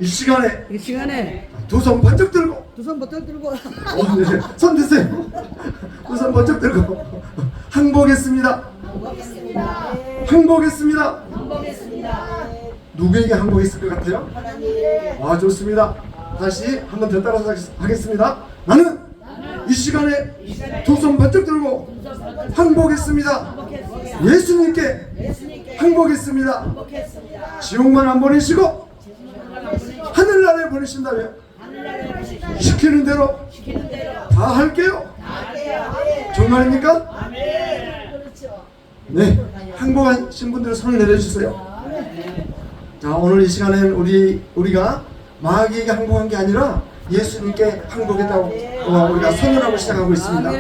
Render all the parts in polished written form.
이 시간에 두 손 번쩍 들고 두 손 번쩍 들고 네. 손 드세요. 두 손 번쩍 들고 항복했습니다. 항복했습니다. 누구에게 항복했을 것 같아요? 아, 좋습니다. 다시 한 번 더 따라서 하겠습니다. 나는 이 시간에 두 손 번쩍 들고 항복했습니다. 예수님께 항복했습니다. 지옥만 안 보내시고 하늘나라에 보내신다면 시키는 대로 다 할게요. 정말입니까? 네, 항복하신 분들은 손을 내려주세요. 자, 오늘 이 시간에는 우리가 마귀에게 항복한 게 아니라 예수님께 항복했다고 우리가 선언하고 시작하고 있습니다.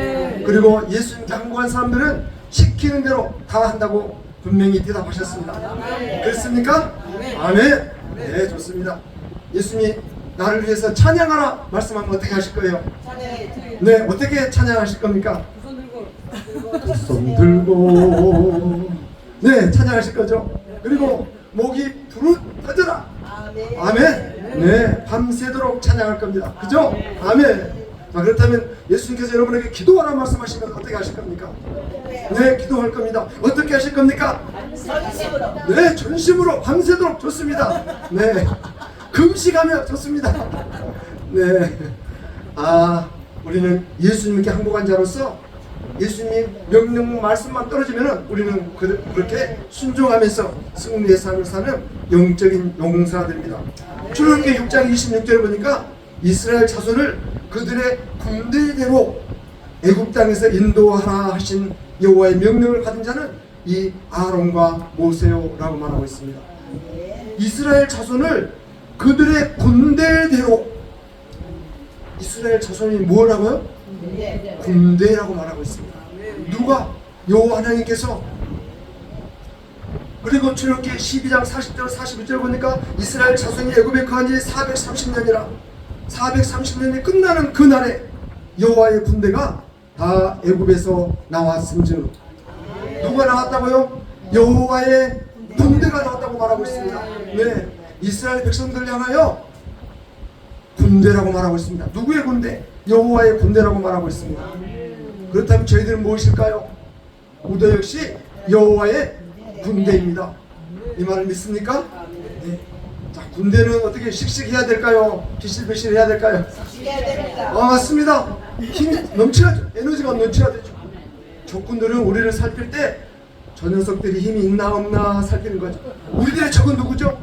그리고 예수님께 항복한 사람들은 시키는 대로 다 한다고 분명히 대답하셨습니다. 그렇습니까? 아멘. 네, 좋습니다. 예수님이 나를 위해서 찬양하라 말씀하면 어떻게 하실 거예요? 네, 어떻게 찬양하실 겁니까? 두 손 들고 네, 찬양하실 거죠. 그리고 목이 부르 터져라. 아멘. 네, 밤새도록 찬양할 겁니다. 그죠? 아멘. 자, 그렇다면 예수님께서 여러분에게 기도하라 말씀하시면 어떻게 하실 겁니까? 네, 기도할 겁니다. 어떻게 하실 겁니까? 네, 전심으로 밤새도록. 좋습니다. 네, 금식하며 좋습니다. 네, 우리는 예수님께 항복한 자로서 예수님이 명령 말씀만 떨어지면 우리는 그렇게 순종하면서 승리의 삶을 사는 영적인 용사들입니다. 출애굽기 6장 26절에 보니까 이스라엘 자손을 그들의 군대대로 애굽 땅에서 인도하라 하신 여호와의 명령을 받은 자는 이 아론과 모세요라고 말하고 있습니다. 이스라엘 자손을 그들의 군대대로, 이스라엘 자손이 뭐라고요? 군대라고 말하고 있습니다. 누가? 여호와 하나님께서. 그리고 출애굽기 12장 40절 41절 보니까 이스라엘 자손이 애굽에 거한 지 430년이라 430년이 끝나는 그날에 여호와의 군대가 다 애굽에서 나왔음즉. 누가 나왔다고요? 여호와의 군대가 나왔다고 말하고 있습니다. 네, 이스라엘 백성들을 향하여 군대라고 말하고 있습니다. 누구의 군대? 여호와의 군대라고 말하고 있습니다. 그렇다면 저희들은 무엇일까요? 우도 역시 여호와의 군대입니다. 이 말을 믿습니까? 네. 자, 군대는 어떻게 씩씩해야 될까요? 비실비실해야 될까요? 맞습니다. 힘이 넘쳐야죠. 에너지가 넘쳐야 되죠. 적군들은 우리를 살필 때 저 녀석들이 힘이 있나 없나 살피는 거죠. 우리들의 적은 누구죠?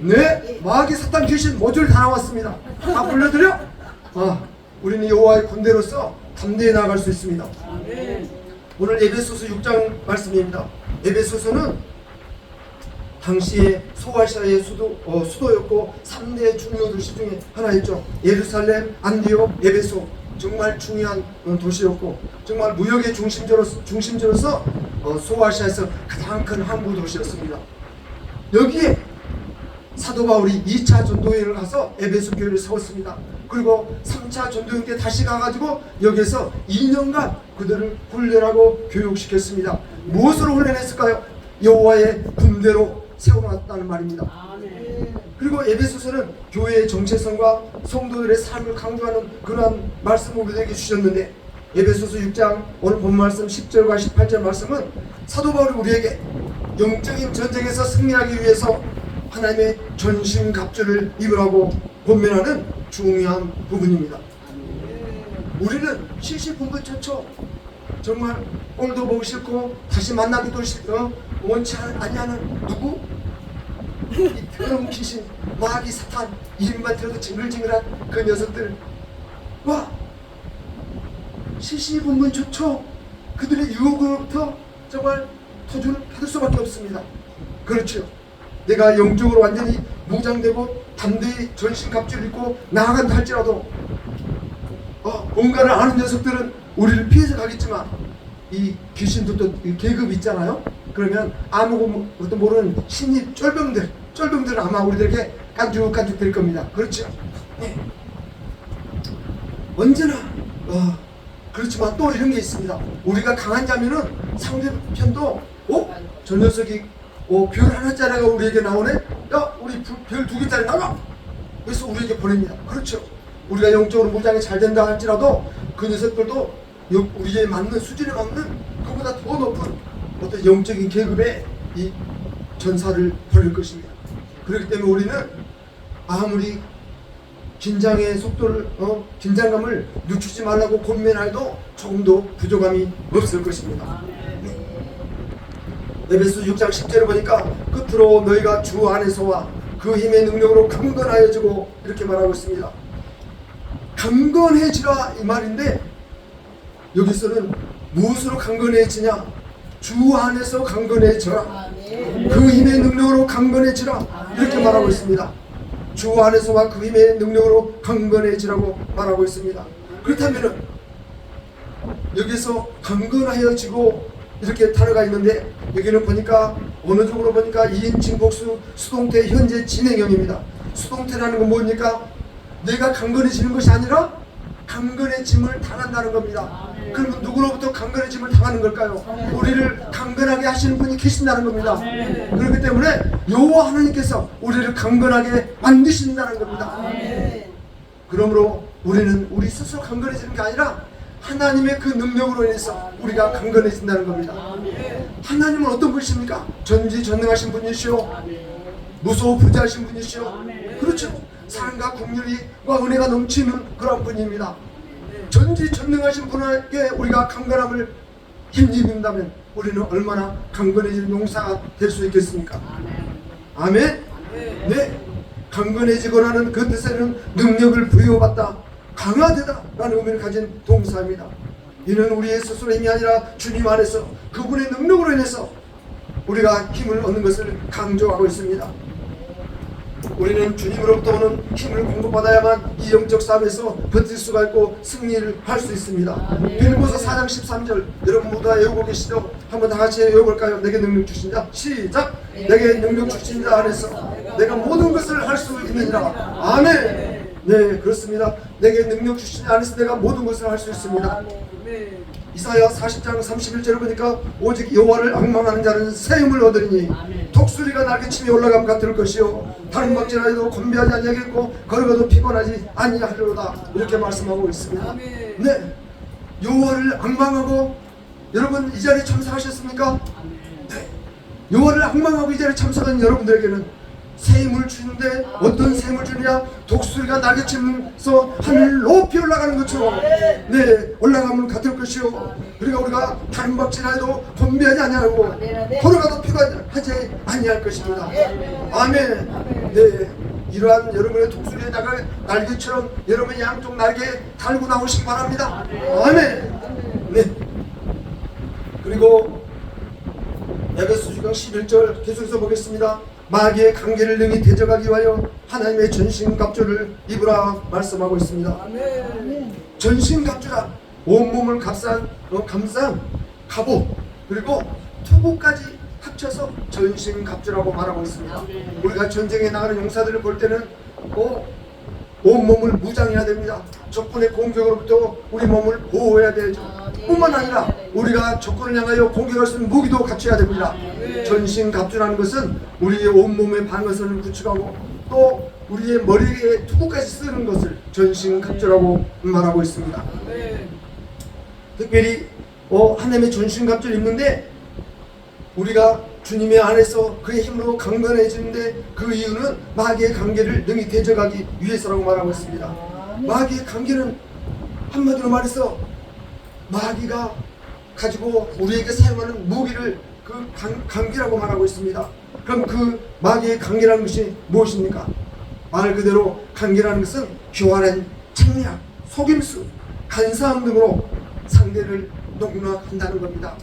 네, 마귀, 사탄, 귀신 모조리 다 나왔습니다. 다 불러드려? 우리는 여호와의 군대로서 담대히 나아갈 수 있습니다. 오늘 에베소서 6장 말씀입니다. 에베소서는 당시에 소아시아의 수도였고 3대 중요 도시 중에 하나였죠. 예루살렘, 안디옥, 에베소. 정말 중요한 도시였고 정말 무역의 중심지로서 소아시아에서 가장 큰 항구 도시였습니다. 여기에 사도 바울이 2차 전도여행을 가서 에베소 교회를 세웠습니다. 그리고 3차 전도여행 때 다시 가가지고 여기에서 2년간 그들을 훈련하고 교육시켰습니다. 무엇으로 훈련했을까요? 여호와의 군대로 세워놨다는 말입니다. 그리고 에베소서는 교회의 정체성과 성도들의 삶을 강조하는 그러한 말씀을 우리에게 주셨는데, 에베소서 6장 오늘 본 말씀 10절과 18절 말씀은 사도 바울이 우리에게 영적인 전쟁에서 승리하기 위해서 하나님의 전신갑주를 입으라고 권면하는 중요한 부분입니다. 우리는 시시분분초초 정말 꼴도 보기 싫고 다시 만나기도 원치 아니하는 누구? 이 더러운 귀신, 마귀, 사탄, 이름만 들어도 징글징글한 그 녀석들과 시시분분초초 그들의 유혹으로부터 정말 토주를 받을 수밖에 없습니다. 그렇죠. 내가 영적으로 완전히 무장되고 담대히 전신갑주를 입고 나아간다 할지라도 뭔가를 아는 녀석들은 우리를 피해서 가겠지만, 이 귀신들도 계급이 있잖아요. 그러면 아무것도 모르는 신입 쫄병들은 아마 우리들에게 깐죽깐죽 될 겁니다. 그렇죠? 네. 언제나 그렇지만 또 이런 게 있습니다. 우리가 강한 자면은 상대편도 저 녀석이 별 하나짜리가 우리에게 나오네. 야, 우리 별 2개짜리 나가. 그래서 우리에게 보냅니다. 그렇죠. 우리가 영적으로 무장이 잘 된다 할지라도 그 녀석들도 우리에 맞는 수준에 맞는 그보다 더 높은 어떤 영적인 계급의 이 전사를 벌일 것입니다. 그렇기 때문에 우리는 아무리 긴장의 속도를 긴장감을 늦추지 말라고 권면해도 조금도 부족함이 없을 것입니다. 에베소 6장 10절을 보니까 끝으로 너희가 주 안에서와 그 힘의 능력으로 강건하여지고 이렇게 말하고 있습니다. 강건해지라 이 말인데 여기서는 무엇으로 강건해지냐? 주 안에서 강건해져라. 그 힘의 능력으로 강건해지라 이렇게 말하고 있습니다. 주 안에서와 그 힘의 능력으로 강건해지라고 말하고 있습니다. 그렇다면 여기서 강건하여지고 이렇게 단어가 있는데 여기는 보니까 어느 쪽으로 보니까 2인 진복수 수동태 현재 진행형입니다. 수동태라는 건 뭡니까? 내가 강건해지는 것이 아니라 강건해짐을 당한다는 겁니다. 그러면 누구로부터 강건해짐을 당하는 걸까요? 우리를 강건하게 하시는 분이 계신다는 겁니다. 그렇기 때문에 여호와 하나님께서 우리를 강건하게 만드신다는 겁니다. 그러므로 우리는 우리 스스로 강건해지는 게 아니라 하나님의 그 능력으로 인해서 우리가 강건해진다는 겁니다. 하나님은 어떤 분이십니까? 전지전능하신 분이시오. 무소부재하신 분이시오. 그렇죠. 사랑과 긍휼과 은혜가 넘치는 그런 분입니다. 전지전능하신 분에게 우리가 강건함을 힘입는다면 우리는 얼마나 강건해지는 용사가 될 수 있겠습니까? 아멘. 네, 강건해지거나는 그 뜻에는 능력을 부여받다, 강화되다 라는 의미를 가진 동사입니다. 이는 우리의 스스로의 힘이 아니라 주님 안에서 그분의 능력으로 인해서 우리가 힘을 얻는 것을 강조하고 있습니다. 우리는 주님으로부터 오는 힘을 공급받아야만 이 영적 싸움에서 버틸 수가 있고 승리를 할 수 있습니다. 빌보서 4장 13절 여러분 모두 다 외우고 계시죠? 한번 다 같이 외워볼까요? 내게 능력 주신 자 시작! 내게 능력 주신 자 안에서 내가 모든 것을 할 수 있느니라. 아멘. 네, 그렇습니다. 내게 능력 주신 자 안에서 내가 모든 것을 할 수 있습니다. 이사야 40장 31절을 보니까 오직 여호와를 앙망하는 자는 새 힘을 얻으리니 독수리가 날개치며 올라감 같을 것이요 다른 박질하여도 건배하지 아니하겠고 걸어가도 피곤하지 아니하리로다 이렇게 말씀하고 있습니다. 네, 여호와를 앙망하고 여러분 이 자리에 참석하셨습니까? 네, 여호와를 앙망하고 이 자리에 참석한 여러분들에게는 새 힘을 주는데 어떤 새 힘을 주느냐? 독수리가 날개치면서 하늘 높이 올라가는 것처럼 네, 올라가면 같을 것이요 그러니까 우리가 다른 박질하여도 건배하지 아니하고 걸어가도 피곤하지 아니할 것입니다. 아멘. 네, 이러한 여러분의 독수리의 날개처럼 여러분의 양쪽 날개 달고 나오시기 바랍니다. 아멘. 네. 그리고 에베소 6장 11절 계속해서 보겠습니다. 마귀의 관계를 능히 대적하기 위하여 하나님의 전신갑주를 입으라 말씀하고 있습니다. 전신갑주라 온몸을 감싼 갑옷 그리고 투구까지 합쳐서 전신갑주라고 말하고 있습니다. 우리가 전쟁에 나가는 용사들을 볼 때는 온몸을 무장해야 됩니다. 적군의 공격으로부터 우리 몸을 보호해야 되죠. 뿐만 아니라 우리가 적군을 향하여 공격할 수 있는 무기도 갖춰야 됩니다. 전신갑주라는 것은 우리의 온몸에 방어선을 구축하고 또 우리의 머리에 투구까지 쓰는 것을 전신갑주라고 말하고 있습니다. 특별히 하나님의 전신갑주를 입는데 우리가 주님의 안에서 그의 힘으로 강건해지는데 그 이유는 마귀의 관계를 능히 대적하기 위해서라고 말하고 있습니다. 마귀의 관계는 한마디로 말해서 마귀가 가지고 우리에게 사용하는 무기를 그 관계라고 말하고 있습니다. 그럼 그 마귀의 관계라는 것이 무엇입니까? 말 그대로 관계라는 것은 교활한 책략, 속임수, 간사함 등으로 상대를 농락한다는 겁니다.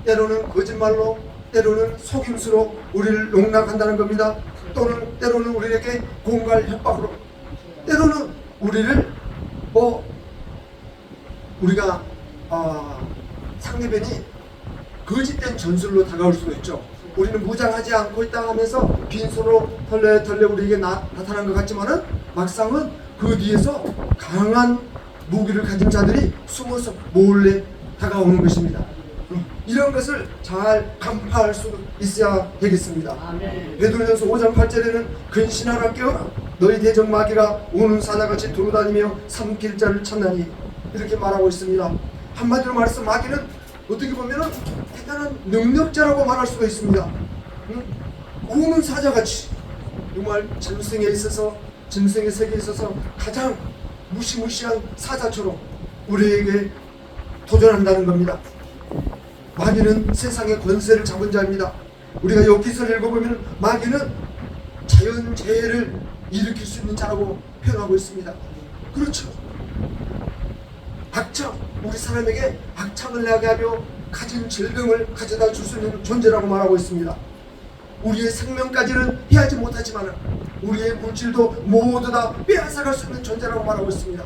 때로는 거짓말로 때로는 속임수로 우리를 농락한다는 겁니다. 또는 때로는 우리에게 공갈 협박으로 때로는 우리를 우리가 상대편이 거짓된 전술로 다가올 수도 있죠. 우리는 무장하지 않고 있다 하면서 빈손으로 털레 우리에게 나타난 것 같지만은 막상은 그 뒤에서 강한 무기를 가진 자들이 숨어서 몰래 다가오는 것입니다. 이런 것을 잘 간파할 수 있어야 되겠습니다. 베드로전서 5장 8절에는 근신하라 깨어라 너희 대적 마귀가 우는 사자같이 돌아다니며 삼킬 자를 찾나니 이렇게 말하고 있습니다. 한마디로 말해서 마귀는 어떻게 보면 대단한 능력자라고 말할 수가 있습니다. 우는 사자같이 정말 짐승의 세계에 있어서 가장 무시무시한 사자처럼 우리에게 도전한다는 겁니다. 마귀는 세상의 권세를 잡은 자입니다. 우리가 여기서 읽어보면 마귀는 자연재해를 일으킬 수 있는 자라고 표현하고 있습니다. 그렇죠. 악창, 우리 사람에게 악창을 나게 하며 가진 질병을 가져다 줄 수 있는 존재라고 말하고 있습니다. 우리의 생명까지는 피하지 못하지만 우리의 물질도 모두 다 빼앗아갈 수 있는 존재라고 말하고 있습니다.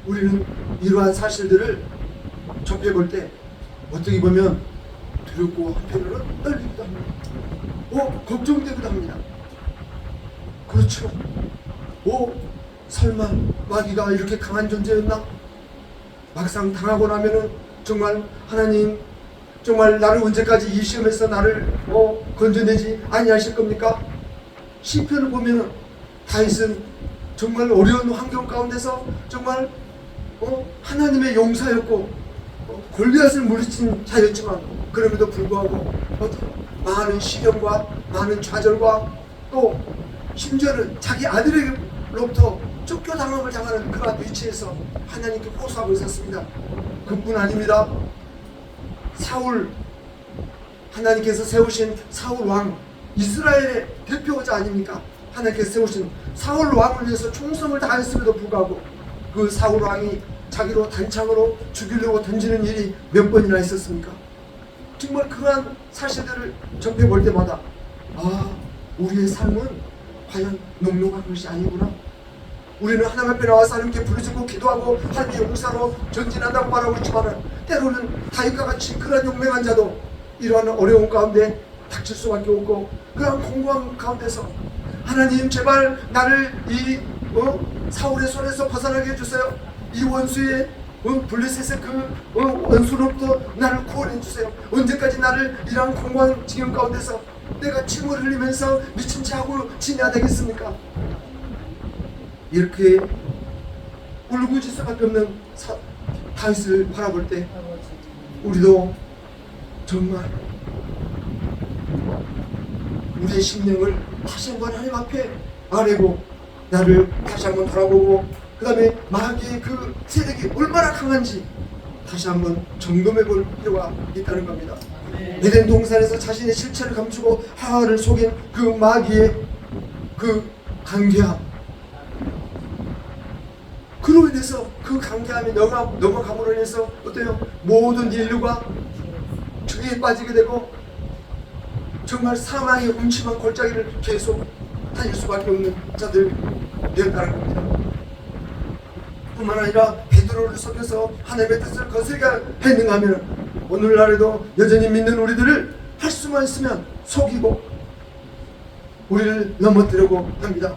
우리는 이러한 사실들을 접해볼 때 어떻게 보면 두렵고 한편으로는 떨리기도 합니다. 걱정되기도 합니다. 그렇죠. 설마 마귀가 이렇게 강한 존재였나? 막상 당하고 나면은 정말 하나님 정말 나를 언제까지 이 시험에서 나를 건져내지 아니하실 겁니까? 시편을 보면은 다윗은 정말 어려운 환경 가운데서 정말 하나님의 용사였고 골리앗을 물리친 자였지만 그럼에도 불구하고 많은 시련과 많은 좌절과 또 심지어는 자기 아들에게로부터 쫓겨당함을 당하는 그러한 위치에서 하나님께 호소하고 있었습니다. 그뿐 아닙니다. 사울, 하나님께서 세우신 사울 왕, 이스라엘의 대표자 아닙니까? 하나님께서 세우신 사울 왕을 위해서 충성을 다했음에도 불구하고 그 사울 왕이 자기로 단창으로 죽이려고 던지는 일이 몇 번이나 있었습니까? 정말 그러한 사실들을 접해볼 때마다 우리의 삶은 과연 녹록한 것이 아니구나. 우리는 하나님 앞에 나와서 하나님께 부르짖고 기도하고 하나님의 용사로 전진한다고 말하고 있지만 때로는 다윗과 같이 그러한 용맹한 자도 이러한 어려운 가운데 닥칠 수밖에 없고 그러한 공고한 가운데서 하나님 제발 나를 이 사울의 손에서 벗어나게 해주세요. 이 원수의 블레셋의 그 원수로부터 나를 구원해 주세요. 언제까지 나를 이러한 공고한 지경 가운데서 내가 침을 흘리면서 미친 채 하고 지내야 되겠습니까? 이렇게 울부짖을 수밖에 없는 다윗을 바라볼 때 우리도 정말 우리의 심령을 다시 한번 하나님 앞에 아뢰고 나를 다시 한번 돌아보고 그 다음에 마귀의 그 세력이 얼마나 강한지 다시 한번 점검해 볼 필요가 있다는 겁니다. 에덴 동산에서 자신의 실체를 감추고 하와를 속인 그 마귀의 그 간계함, 그로 인해서 그 간계함이 넘어감으로 인해서 어때요? 모든 인류가 죄에 빠지게 되고 정말 사망의 음침한 골짜기를 계속 다닐 수밖에 없는 자들 되었다는 겁니다. 뿐만 아니라 베드로를 속여서 하나님의 뜻을 거스르게 했는가 하면 오늘날에도 여전히 믿는 우리들을 할 수만 있으면 속이고 우리를 넘어뜨리려고 합니다.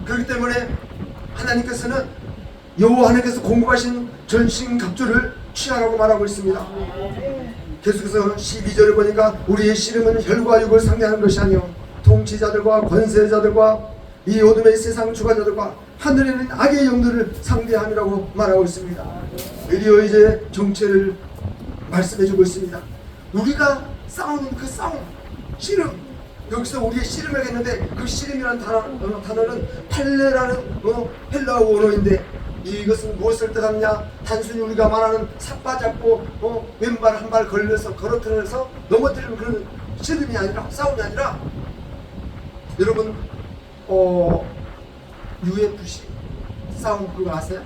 그렇기 때문에 하나님께서는 여호와 하나님께서 공급하신 전신갑주를 취하라고 말하고 있습니다. 계속해서 12절을 보니까 우리의 씨름은 혈과 육을 상대하는 것이 아니요 통치자들과 권세자들과 이 어둠의 세상 주관자들과 하늘에 있는 악의 영들을 상대함이라고 말하고 있습니다. 드디어 이제 정체를 말씀해주고 있습니다. 우리가 싸우는 그 싸움, 씨름, 여기서 우리의 씨름을 했는데 그 씨름이라는 단어는 팔레라는 헬라어 언어인데 이것은 무엇을 뜻하느냐? 단순히 우리가 말하는 삿바 잡고 왼발 한 발 걸려서 걸어뜨려서 넘어뜨리는 그런 씨름이 아니라 싸움이 아니라 여러분 UFC 싸움 그거 아세요?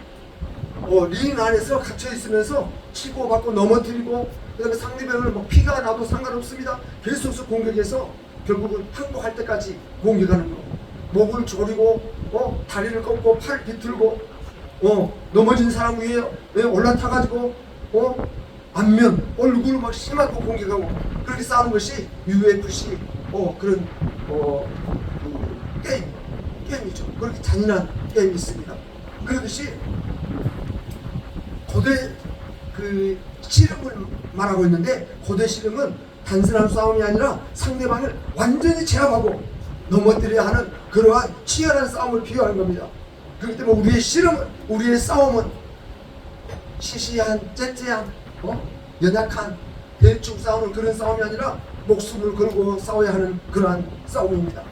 링 안에서 갇혀 있으면서 치고 받고 넘어뜨리고 그 다음에 상대방을 피가 나도 상관없습니다. 계속해서 공격해서 결국은 항복할 때까지 공격하는 거. 목을 조리고 다리를 꺾고 팔을 비틀고 넘어진 사람 위에 올라타가지고 안면 얼굴을 막 심하고 공격하고 그렇게 싸우는 것이 UFC 그런 게임이죠. 그렇게 잔인한 게임이 있습니다. 그러듯이 고대 그 씨름을 말하고 있는데, 고대 씨름은 단순한 싸움이 아니라 상대방을 완전히 제압하고 넘어뜨려야 하는 그러한 치열한 싸움을 비유하는 겁니다. 그렇기 때문에 우리의 씨름은, 우리의 싸움은 시시한, 째째한, 연약한, 대충 싸우는 그런 싸움이 아니라 목숨을 걸고 싸워야 하는 그러한 싸움입니다.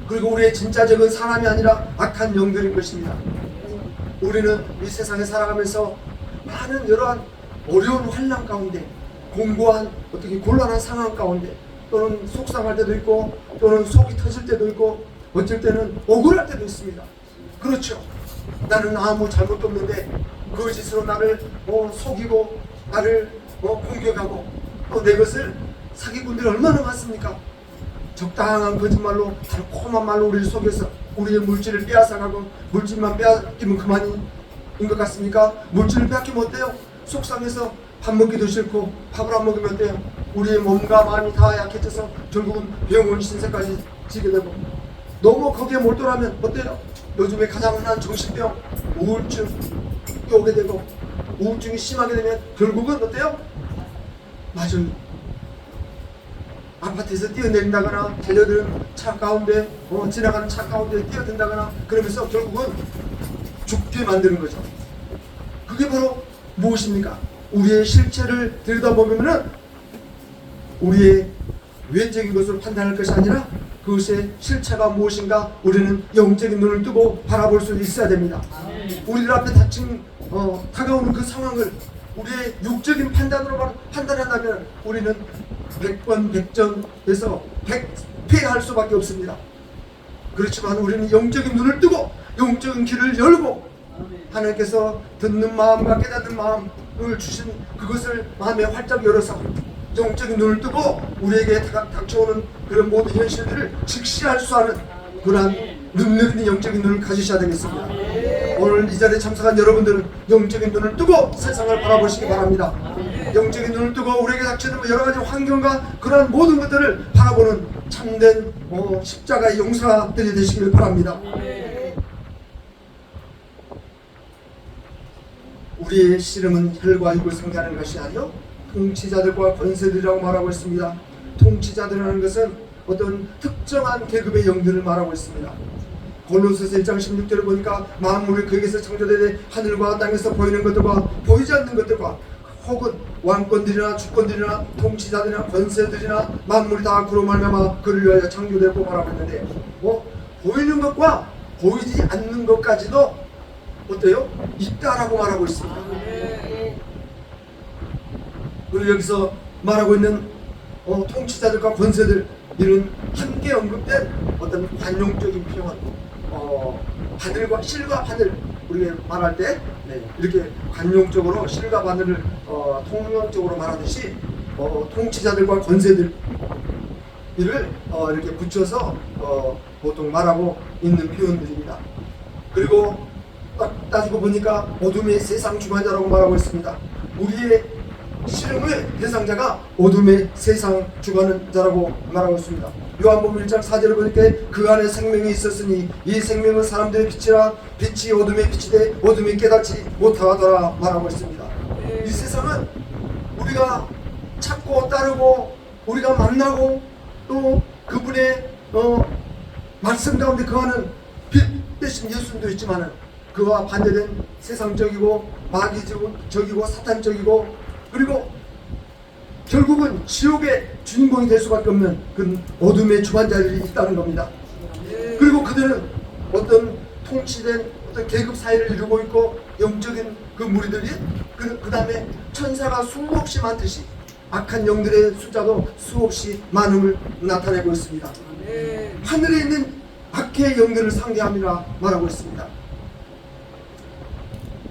그리고 우리의 진짜적인 사람이 아니라 악한 영들인 것입니다. 우리는 이 세상에 살아가면서 많은 여러한 어려운 환난 가운데, 공고한 어떻게 곤란한 상황 가운데, 또는 속상할 때도 있고, 또는 속이 터질 때도 있고, 어쩔 때는 억울할 때도 있습니다. 그렇죠. 나는 아무 잘못도 없는데 거짓으로 나를 속이고 나를 공격하고 또 내 것을 사기꾼들이 얼마나 많습니까? 적당한 거짓말로, 달콤한 말로 우리를 속여서 우리의 물질을 빼앗아가고, 물질만 빼앗기면 그만인 것 같습니까? 물질을 빼앗기면 어때요? 속상해서 밥 먹기도 싫고 밥을 안 먹으면 어때요? 우리의 몸과 마음이 다 약해져서 결국은 병원 신세까지 지게 되고, 너무 거기에 몰두하면 어때요? 요즘에 가장 흔한 정신병 우울증이 오게 되고, 우울증이 심하게 되면 결국은 어때요? 맞아요. 아파트에서 뛰어내린다거나 달려드는 차 가운데, 지나가는 차 가운데 뛰어든다거나 그러면서 결국은 죽게 만드는 거죠. 그게 바로 무엇입니까? 우리의 실체를 들여다보면은 우리의 외적인 것으로 판단할 것이 아니라 그것의 실체가 무엇인가 우리는 영적인 눈을 뜨고 바라볼 수 있어야 됩니다. 우리들 앞에 다가오는 그 상황을 우리의 육적인 판단으로 판단한다면 우리는 100번 100전에서 100패할 수밖에 없습니다. 그렇지만 우리는 영적인 눈을 뜨고 영적인 길을 열고 하나님께서 듣는 마음과 깨닫는 마음을 주신 그것을 마음에 활짝 열어서 영적인 눈을 뜨고 우리에게 닥쳐오는 그런 모든 현실들을 직시할 수 있는 그러한 능력 있는 영적인 눈을 가지셔야 되겠습니다. 오늘 이 자리에 참석한 여러분들은 영적인 눈을 뜨고 세상을 바라보시기 바랍니다. 영적인 눈을 뜨고 우리에게 닥치는 여러 가지 환경과 그러한 모든 것들을 바라보는 참된 십자가의 용사들이 되시길 바랍니다. 우리의 씨름은 혈과 육을 상대하는 것이 아니요 통치자들과 권세들이라고 말하고 있습니다. 통치자들이라는 것은 어떤 특정한 계급의 영들을 말하고 있습니다. 골로새서 1장 16절을 보니까 만물이 그에게서 창조되되 하늘과 땅에서 보이는 것들과 보이지 않는 것들과 혹은 왕권들이나 주권들이나 통치자들이나 권세들이나 만물이 다 그로 말미암아 그를 위하여 창조되고 말하고 있는데, 보이는 것과 보이지 않는 것까지도 어때요? 있다라고 말하고 있습니다. 그리고 여기서 말하고 있는 통치자들과 권세들, 이런 함께 언급된 어떤 관용적인 표현, 바늘과 실과 바늘, 우리가 말할 때 이렇게 관용적으로 실과 바늘을 통용적으로 말하듯이 통치자들과 권세들 이를 이렇게 붙여서 보통 말하고 있는 표현들입니다. 그리고 딱 따지고 보니까 어둠의 세상 주관자라고 말하고 있습니다. 우리의 씨름의 대상자가 어둠의 세상 주관자라고 말하고 있습니다. 요한복음 1장 4절을 보니까 그 안에 생명이 있었으니 이 생명은 사람들의 빛이라 빛이 어둠에 빛이 돼 어둠이 깨닫지 못하더라 말하고 있습니다. 이 세상은 우리가 찾고 따르고 우리가 만나고 또 그분의 말씀 가운데 거하는 빛 대신 예수님도 있지만은 그와 반대된 세상적이고 마귀적이고 사탄적이고 그리고 결국은 지옥의 주인공이 될 수밖에 없는 그 어둠의 주관자들이 있다는 겁니다. 그리고 그들은 어떤 통치된 어떤 계급 사회를 이루고 있고 영적인 그 무리들이 그 다음에 천사가 수없이 많듯이 악한 영들의 숫자도 수없이 많음을 나타내고 있습니다. 하늘에 있는 악의 영들을 상대함이라 말하고 있습니다.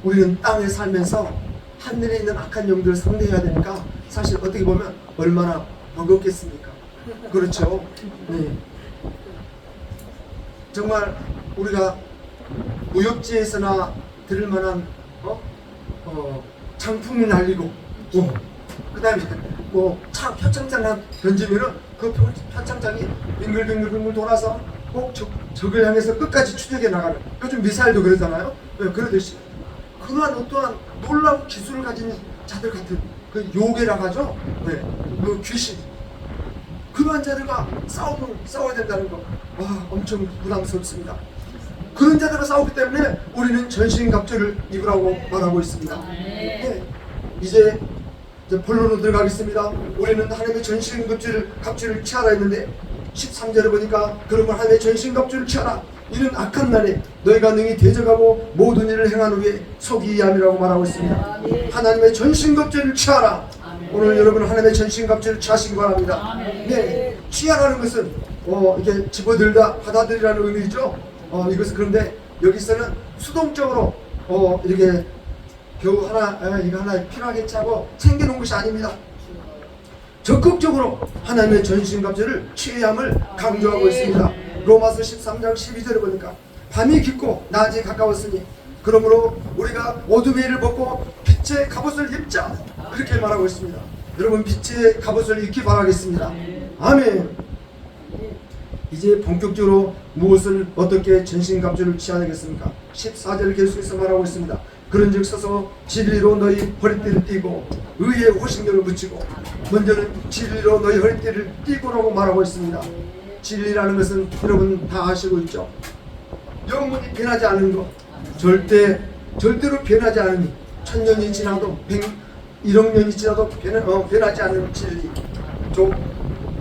우리는 땅에 살면서 하늘에 있는 악한 영들을 상대해야 되니까 사실 어떻게 보면 얼마나 버겁겠습니까? 그렇죠? 네. 정말 우리가 무협지에서나 들을 만한 장풍이 날리고 그 다음에 표창장 던지면은 그 표창장이 빙글빙글 돌아서 꼭 적을 향해서 끝까지 추적해 나가는, 요즘 미사일도 그러잖아요. 그러듯이 그러한 어떠한 놀라운 기술을 가진 자들 같은 그 요괴라고 하죠. 네, 그 귀신. 그러한 자들과 싸워야 된다는 거. 와, 엄청 부담스럽습니다. 그런 자들과 싸우기 때문에 우리는 전신갑주를 입으라고 말하고 있습니다. 네, 이제 본론으로 들어가겠습니다. 우리는 하나님의 전신갑주를 취하라 했는데 13절에 보니까 그러면 하나님의 전신갑주를 취하라. 이는 악한 날에 너희가 능히 대적하고 모든 일을 행한 후에 서기야 함이라고 말하고 있습니다. 하나님의 전신갑주를 취하라. 오늘 여러분 하나님의 전신갑주를 취하시기 바랍니다. 네, 취하라는 것은 이게 집어들다 받아들이라는 의미죠. 이것은 그런데 여기서는 수동적으로 이렇게 겨우 이거 하나 필요하겠지 하고 챙겨놓은 것이 아닙니다. 적극적으로 하나님의 전신갑주를 취해야 함을 강조하고 있습니다. 로마서 13장 12절에 보니까 밤이 깊고 낮이 가까웠으니 그러므로 우리가 어둠의 일을 벗고 빛의 갑옷을 입자, 그렇게 말하고 있습니다. 여러분 빛의 갑옷을 입기 바라겠습니다. 아멘. 이제 본격적으로 무엇을 어떻게 전신갑주를 취해야 되겠습니까? 14절 계속해서 말하고 있습니다. 그런즉 서서 진리로 너희 허리띠를 띠고 의의 호신경을 붙이고, 먼저는 진리로 너희 허리띠를 띠고라고 말하고 있습니다. 진리라는 것은 여러분 다 아시고 있죠. 영원히 변하지 않은 것, 절대로 변하지 않은, 1000년이 지나도 1억 년이 지나도 변하지 않는 진리.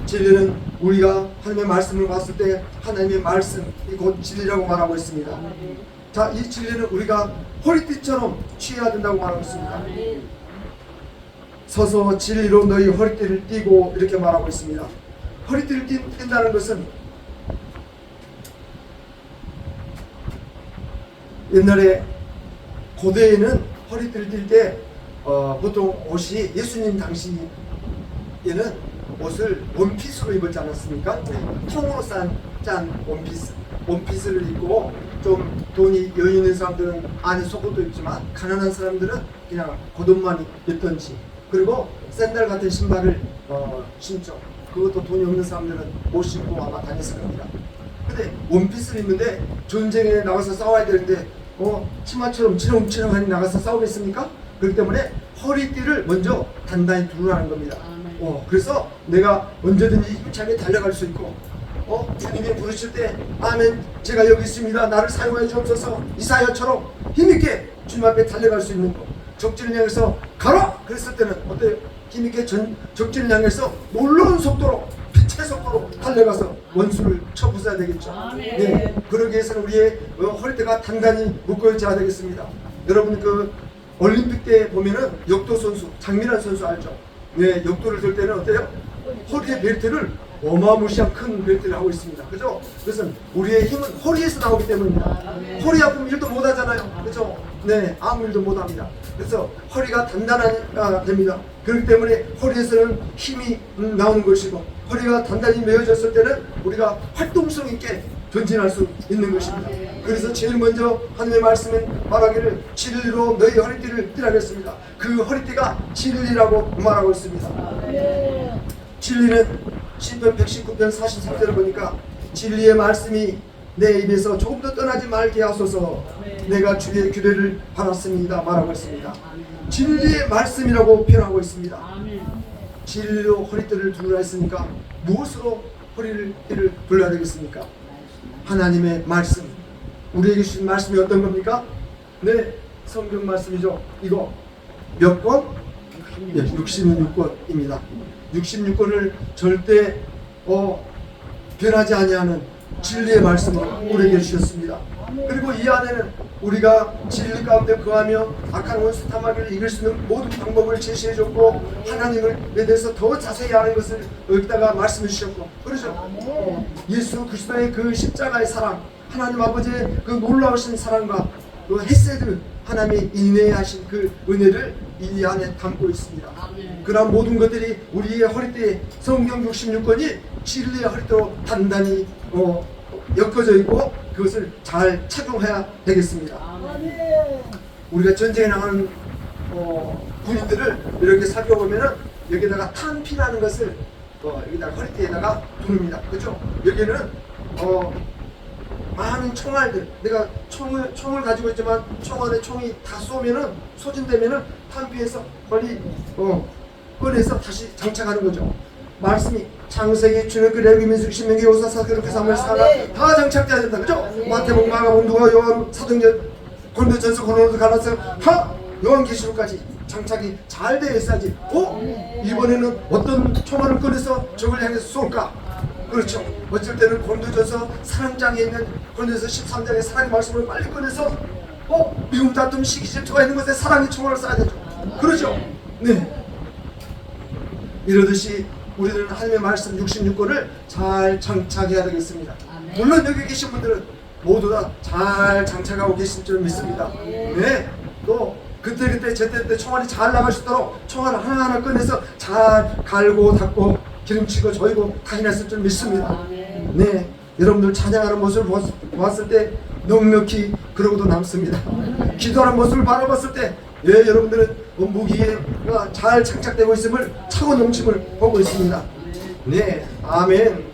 진리는 우리가 하나님의 말씀을 봤을 때 하나님의 말씀이 곧 진리라고 말하고 있습니다. 자, 이 진리는 우리가 허리띠처럼 취해야 된다고 말하고 있습니다. 서서 진리로 너희 허리띠를 띠고 이렇게 말하고 있습니다. 허리띠를 띈다는 것은 옛날에 고대에는 허리띠를 띌 때 보통 옷이, 예수님 당시에는 옷을 원피스로 입었지 않았습니까? 통으로 짠 원피스를 입고, 좀 돈이 여유 있는 사람들은 안에 속옷도 입지만 가난한 사람들은 그냥 겉옷만 입던지, 그리고 샌들 같은 신발을 신죠. 그것도 돈이 없는 사람들은 못 신고 아마 다녔을 겁니다. 근데 원피스를 입는데 전쟁에 나가서 싸워야 되는데 치마처럼 치렁치렁하니 나가서 싸우겠습니까? 그렇기 때문에 허리띠를 먼저 단단히 두르라는 겁니다. 그래서 내가 언제든지 힘차게 달려갈 수 있고, 주님이 부르실 때 아멘, 제가 여기 있습니다, 나를 사용하여 주옵소서, 이사야처럼 힘있게 주님 앞에 달려갈 수 있는 거. 적진을 향해서 가라! 그랬을 때는 어때요? 힘있게 적진을 향해서 놀라운 속도로, 빛의 속도로 달려가서 원수를 쳐부숴야 되겠죠. 네, 그러기 위해서는 우리의 허리띠가 단단히 묶어져야 되겠습니다. 여러분 그 올림픽 때 보면은 역도 선수, 장미란 선수 알죠? 네, 역도를 들 때는 어때요? 허리에 벨트를 어마무시한 큰 벨트를 하고 있습니다. 그죠? 그래서 우리의 힘은 허리에서 나오기 때문입니다. 허리 아프면 일도 못 하잖아요. 그죠? 네, 아무 일도 못 합니다. 그래서 허리가 단단해야 됩니다. 그렇기 때문에 허리에서는 힘이 나오는 것이고, 허리가 단단히 메어졌을 때는 우리가 활동성 있게 전진할 수 있는 것입니다. 그래서 제일 먼저 하나님의 말씀은 말하기를 진리로 너희 허리띠를 띠라겠습니다. 그 허리띠가 진리라고 말하고 있습니다. 진리는 시편 119편 43절을 보니까 진리의 말씀이 내 입에서 조금도 떠나지 말게 하소서, 내가 주의 규례를 받았습니다 말하고 있습니다. 진리의 말씀이라고 표현하고 있습니다. 진리로 허리띠를 두르라 했으니까 무엇으로 허리띠를 둘러야 되겠습니까? 하나님의 말씀, 우리에게 주신 말씀이 어떤 겁니까? 네, 성경 말씀이죠. 이거 몇 권? 66권입니다. 66권을 절대 변하지 아니하는 진리의 말씀을 우리에게 주셨습니다. 그리고 이 안에는 우리가 진리 가운데 거하며 악한 원수 탐하기를 이길 수 있는 모든 방법을 제시해줬고, 하나님에 대해서 더 자세히 아는 것을 여기다가 말씀해 주셨고, 그렇죠? 예수 그리스도의 그 십자가의 사랑, 하나님 아버지의 그 놀라우신 사랑과 그 헤세드, 하나님이 인내하신 그 은혜를 이 안에 담고 있습니다. 그런 모든 것들이 우리의 허리띠에 성경 66권이 진리의 허리띠로 단단히 엮어져 있고, 그것을 잘 착용해야 되겠습니다. 우리가 전쟁에 나가는 군인들을 이렇게 살펴보면은 여기다가 탄피라는 것을 여기다가 허리띠에다가 두릅니다. 그렇죠? 여기는 많은 총알들, 내가 총을 가지고 있지만 총 안에 총이 다 쏘면은 소진되면은 탄피해서 빨리 꺼내서 다시 장착하는 거죠. 말씀이 창세기, 출애굽기, 레위기, 민수기, 신명기, 요수와 그렇게 사무엘, 사가 다 장착돼야 된다, 그죠? 마태복음, 마가복음, 누가, 요한, 사도행전, 고린도전서, 고린도, 갈라서 다 요한계시록까지 장착이 잘 되어 있어야지. 이번에는 어떤 총알을 꺼내서 적을 향해서 쏠까? 그렇죠. 어쩔 때는 고린도전서 사랑장에 있는 고린도전서 13장의 사랑의 말씀을 빨리 꺼내서 미움, 다툼, 시기, 질투가 있는 것에 사랑의 총알을 쏴야 되죠. 그렇죠. 네. 이러듯이 우리들은 하나님의 말씀 66권을 잘 장착해야 되겠습니다. 물론 여기 계신 분들은 모두 다 잘 장착하고 계실 줄 믿습니다. 네. 또 그때 제때 총알이 잘 나갈 수 있도록 총알을 하나하나 꺼내서 잘 갈고 닦고 기름치고 조이고 다 해놨을 줄 믿습니다. 네. 여러분들 찬양하는 모습을 보았을 때 넉넉히 그러고도 남습니다. 기도하는 모습을 바라봤을 때 여러분들은 무기가 잘 장착되고 있음을 차고 넘침을 보고 있습니다. 네, 아멘.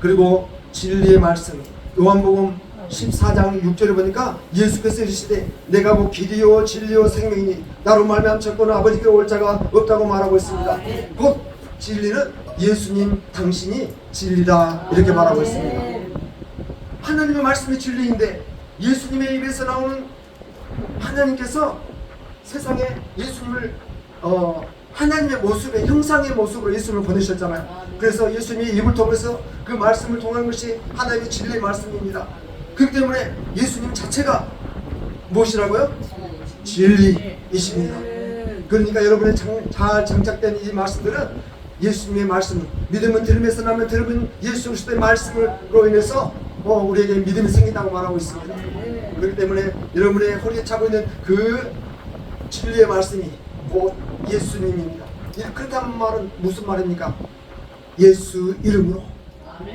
그리고 진리의 말씀, 요한복음 14장 6절에 보니까 예수께서 이르시되 내가 곧 길이요 진리요 생명이니 나로 말미암아 찾고는 아버지께로 올 자가 없다고 말하고 있습니다. 곧 진리는 예수님 당신이 진리다 이렇게 말하고 있습니다. 하나님의 말씀이 진리인데 예수님의 입에서 나오는 하나님께서 세상에 예수님을 하나님의 모습의 형상의 모습으로 예수님을 보내셨잖아요. 그래서 예수님이 입을 통해서 그 말씀을 통한 것이 하나님의 진리의 말씀입니다. 그렇기 때문에 예수님 자체가 무엇이라고요? 진리이십니다. 그러니까 여러분의 잘 장착된 이 말씀들은 예수님의 말씀, 믿음은 들음에서 나면 들음은 예수 그리스도의 말씀으로 인해서 우리에게 믿음이 생긴다고 말하고 있습니다. 그렇기 때문에 여러분의 허리에 차고 있는 그 진리의 말씀이 곧 예수님입니다. 그렇다는 말은 무슨 말입니까? 예수 이름으로.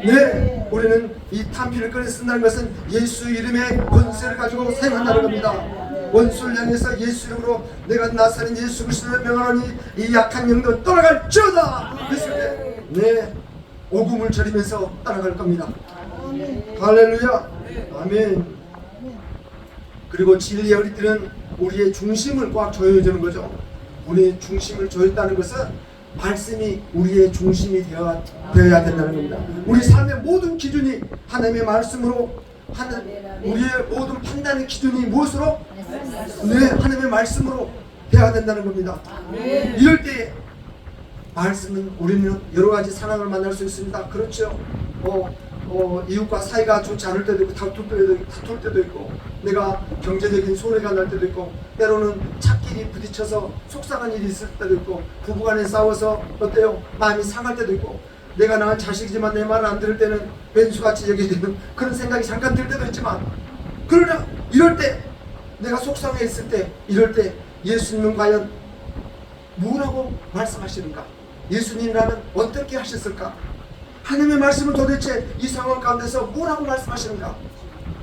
네, 우리는 이 탄피를 꺼내 쓴다는 것은 예수 이름의 권세를 가지고 사용한다는 겁니다. 원수를 향해서 예수 이름으로 내가 나사렛 예수 그리스도를 명하노니 이 약한 영도 떠나갈지어다 했을 때, 네, 오금을 저리면서 따라갈 겁니다. 할렐루야, 아멘. 그리고 진리의 허리띠는 우리의 중심을 꽉 조여주는 거죠. 우리의 중심을 조였다는 것은 말씀이 우리의 중심이 되어야 된다는 겁니다. 우리 삶의 모든 기준이 하나님의 말씀으로, 우리의 모든 판단의 기준이 무엇으로? 네, 하나님의 말씀으로 되어야 된다는 겁니다. 이럴 때 말씀은 우리는 여러 가지 상황을 만날 수 있습니다. 그렇죠. 이웃과 사이가 좋지 않을 때도 있고 다툴 때도 있고 내가 경제적인 손해가 날 때도 있고 때로는 차끼리 부딪혀서 속상한 일이 있을 때도 있고 부부간에 싸워서 어때요? 마음이 상할 때도 있고 내가 낳은 자식이지만 내 말을 안 들을 때는 왼수같이 여겨지는 그런 생각이 잠깐 들 때도 있지만 그러나 이럴 때 내가 속상해 있을 때 이럴 때 예수님은 과연 뭐라고 말씀하시는가? 예수님이라면 어떻게 하셨을까? 하나님의 말씀은 도대체 이 상황 가운데서 뭐라고 말씀하시는가?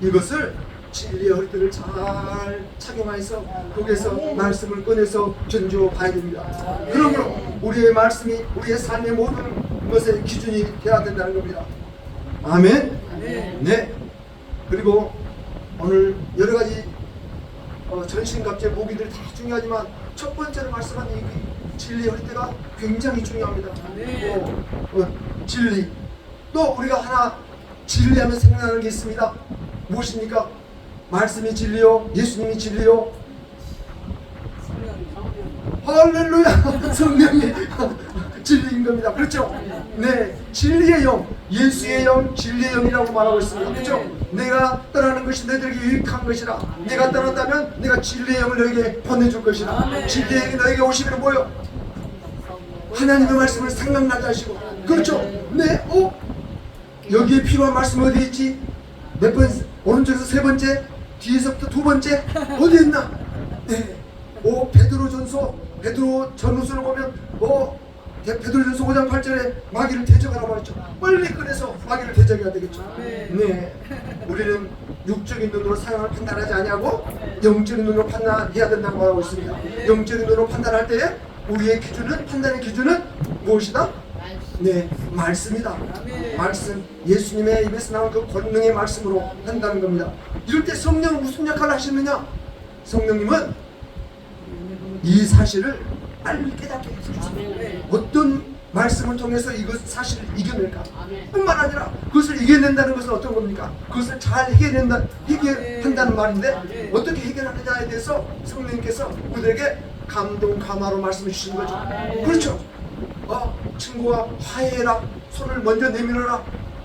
이것을 진리의 허리띠를 잘 착용해서 거기에서 말씀을 꺼내서 견주어 봐야 됩니다. 그러므로 우리의 말씀이 우리의 삶의 모든 것의 기준이 되어야 된다는 겁니다. 아멘. 네. 그리고 오늘 여러 가지 전신갑주의 무기들이 다 중요하지만 첫 번째로 말씀한 이 진리의 허리띠가 굉장히 중요합니다. 진리. 또 우리가 하나 진리하면 생각나는 게 있습니다. 무엇입니까? 말씀이 진리요, 예수님이 진리요. 할렐루야. 성령이 진리인 겁니다. 그렇죠? 네, 진리의 영, 예수의 영, 진리의 영이라고 말하고 있습니다. 그렇죠? 내가 떠나는 것이 너희들에게 유익한 것이라. 내가 떠난다면 내가 진리의 영을 너에게 보내줄 것이라. 진리의 영이 너에게 오시면 뭐요? 하나님의 말씀을 생각나게 하시고. 그렇죠? 네, 여기에 필요한 말씀 어디 있지? 몇 번? 오른쪽에서 세 번째, 뒤에서부터 두 번째, 어디 있나? 네. 베드로 전후서를 보면 베드로전서 5장 8절에 마귀를 대적하라고 말했죠. 빨리 꺼내서 마귀를 대적해야 되겠죠. 네, 우리는 육적인 눈으로 상황을 판단하지 아니하고 영적인 눈으로 판단해야 된다고 말하고 있습니다. 영적인 눈으로 판단할 때에 우리의 기준은, 판단의 기준은 무엇이다? 네, 말씀이다. 말씀, 예수님의 입에서 나온 그 권능의 말씀으로 한다는 겁니다. 이럴 때 성령은 무슨 역할을 하시느냐? 성령님은 이 사실을 빨리 깨닫게 해주죠. 어떤 말씀을 통해서 이것 사실을 이겨낼까? 뿐만 아니라 그것을 이겨낸다는 것은 어떤 겁니까? 그것을 잘 해결한다는 말인데 어떻게 해결하느냐에 대해서 성령님께서 그들에게 감동, 감화로 말씀해 주시는 거죠. 그렇죠. 친구와 화해해라. 손을 먼저 내밀어라.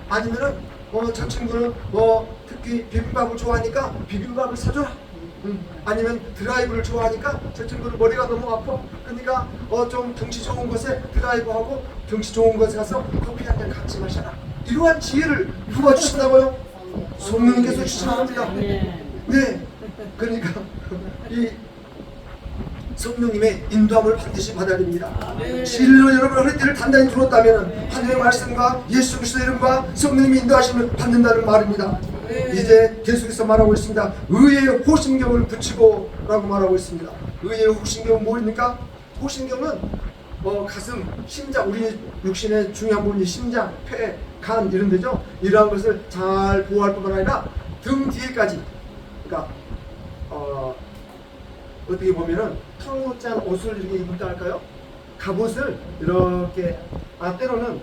아니면은 저 친구는 특히 비빔밥을 좋아하니까 비빔밥을 사줘라. 아니면 드라이브를 좋아하니까 저 친구는 머리가 너무 아파. 그러니까 좀 경치 좋은 곳에 드라이브하고 경치 좋은 곳에 가서 커피 한 잔 같이 마셔라. 이러한 지혜를 누가 주신다고요? 성령님께서 주시는 겁니다. 네. 그러니까 이 성령님의 인도함을 반드시 받아야 됩니다. 진리로 여러분 허리띠를 단단히 들었다면 하나님의 말씀과 예수 그리스도의 이름과 성령님의 인도하심을 받는다는 말입니다. 이제 계속해서 말하고 있습니다. 의의 호심경을 붙이고 라고 말하고 있습니다. 의의 호심경은 뭐입니까? 호심경은 가슴, 심장, 우리 육신의 중요한 부분이 심장, 폐, 간 이런 데죠. 이러한 것을 잘 보호할 뿐만 아니라 등 뒤에까지, 그러니까 어떻게 보면은 텅짠 옷을 이렇게 입을까 할까요? 갑옷을 이렇게 때로는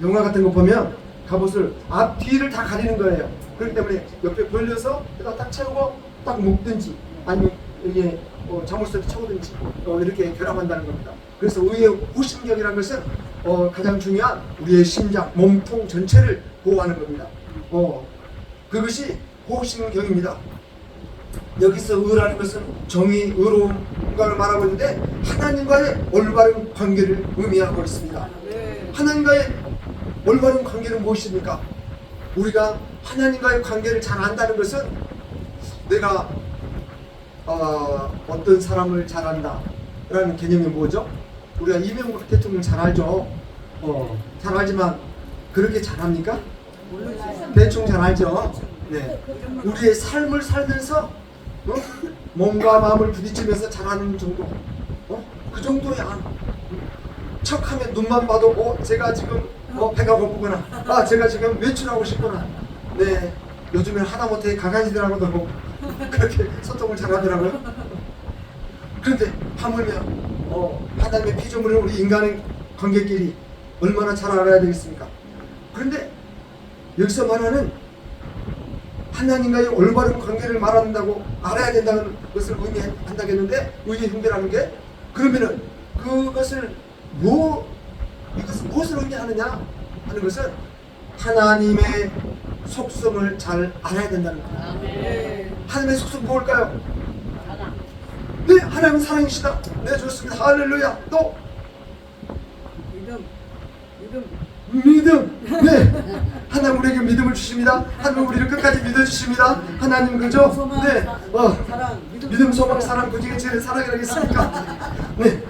영화 같은 거 보면 갑옷을 앞뒤를 다 가리는 거예요. 그렇기 때문에 옆에 벌려서 여기다 딱 채우고 딱 묶든지 아니면 이게 자물쇠를 채우든지 이렇게 결합한다는 겁니다. 그래서 의의 호심경이라는 것은 가장 중요한 우리의 심장, 몸통 전체를 보호하는 겁니다. 그것이 호심경입니다. 여기서 의라는 것은 정의, 의로움을 말하고 있는데 하나님과의 올바른 관계를 의미하고 있습니다. 하나님과의 올바른 관계는 무엇입니까? 우리가 하나님과의 관계를 잘 안다는 것은 내가 어떤 사람을 잘 안다 라는 개념이 뭐죠? 우리가 이명박 대통령 잘 알죠? 잘 알지만 그렇게 잘 합니까? 대충 잘 알죠? 네. 우리의 삶을 살면서 몸과 마음을 부딪히면서 잘하는 정도, 그 정도야. 척하면 눈만 봐도 제가 지금 배가 고프구나, 제가 지금 외출하고 싶구나. 네, 요즘엔 하다못해 가간이들하고도 그렇게 소통을 잘하더라고요. 그런데 하물며 하나님의 피조물인 우리 인간의 관계끼리 얼마나 잘 알아야 되겠습니까? 그런데 여기서 말하는 하나님과의 올바른 관계를 말한다고 알아야 된다는 것을 의미한다겠는데, 의의 흉배라는 게 그러면은 그것을 이것은 무엇을 의미하느냐 하는 것은 하나님의 속성을 잘 알아야 된다는 거예요. 하나님의 속성 뭘까요? 네, 하나님은 사랑이시다. 네, 좋습니다. 할렐루야. 또 믿음. 네, 하나님 우리에게 믿음을 주십니다. 하나님 우리를 끝까지 믿어주십니다. 하나님 그죠? 네, 믿음, 소망, 사랑, 그중에 제일 사랑이라겠습니까? 네,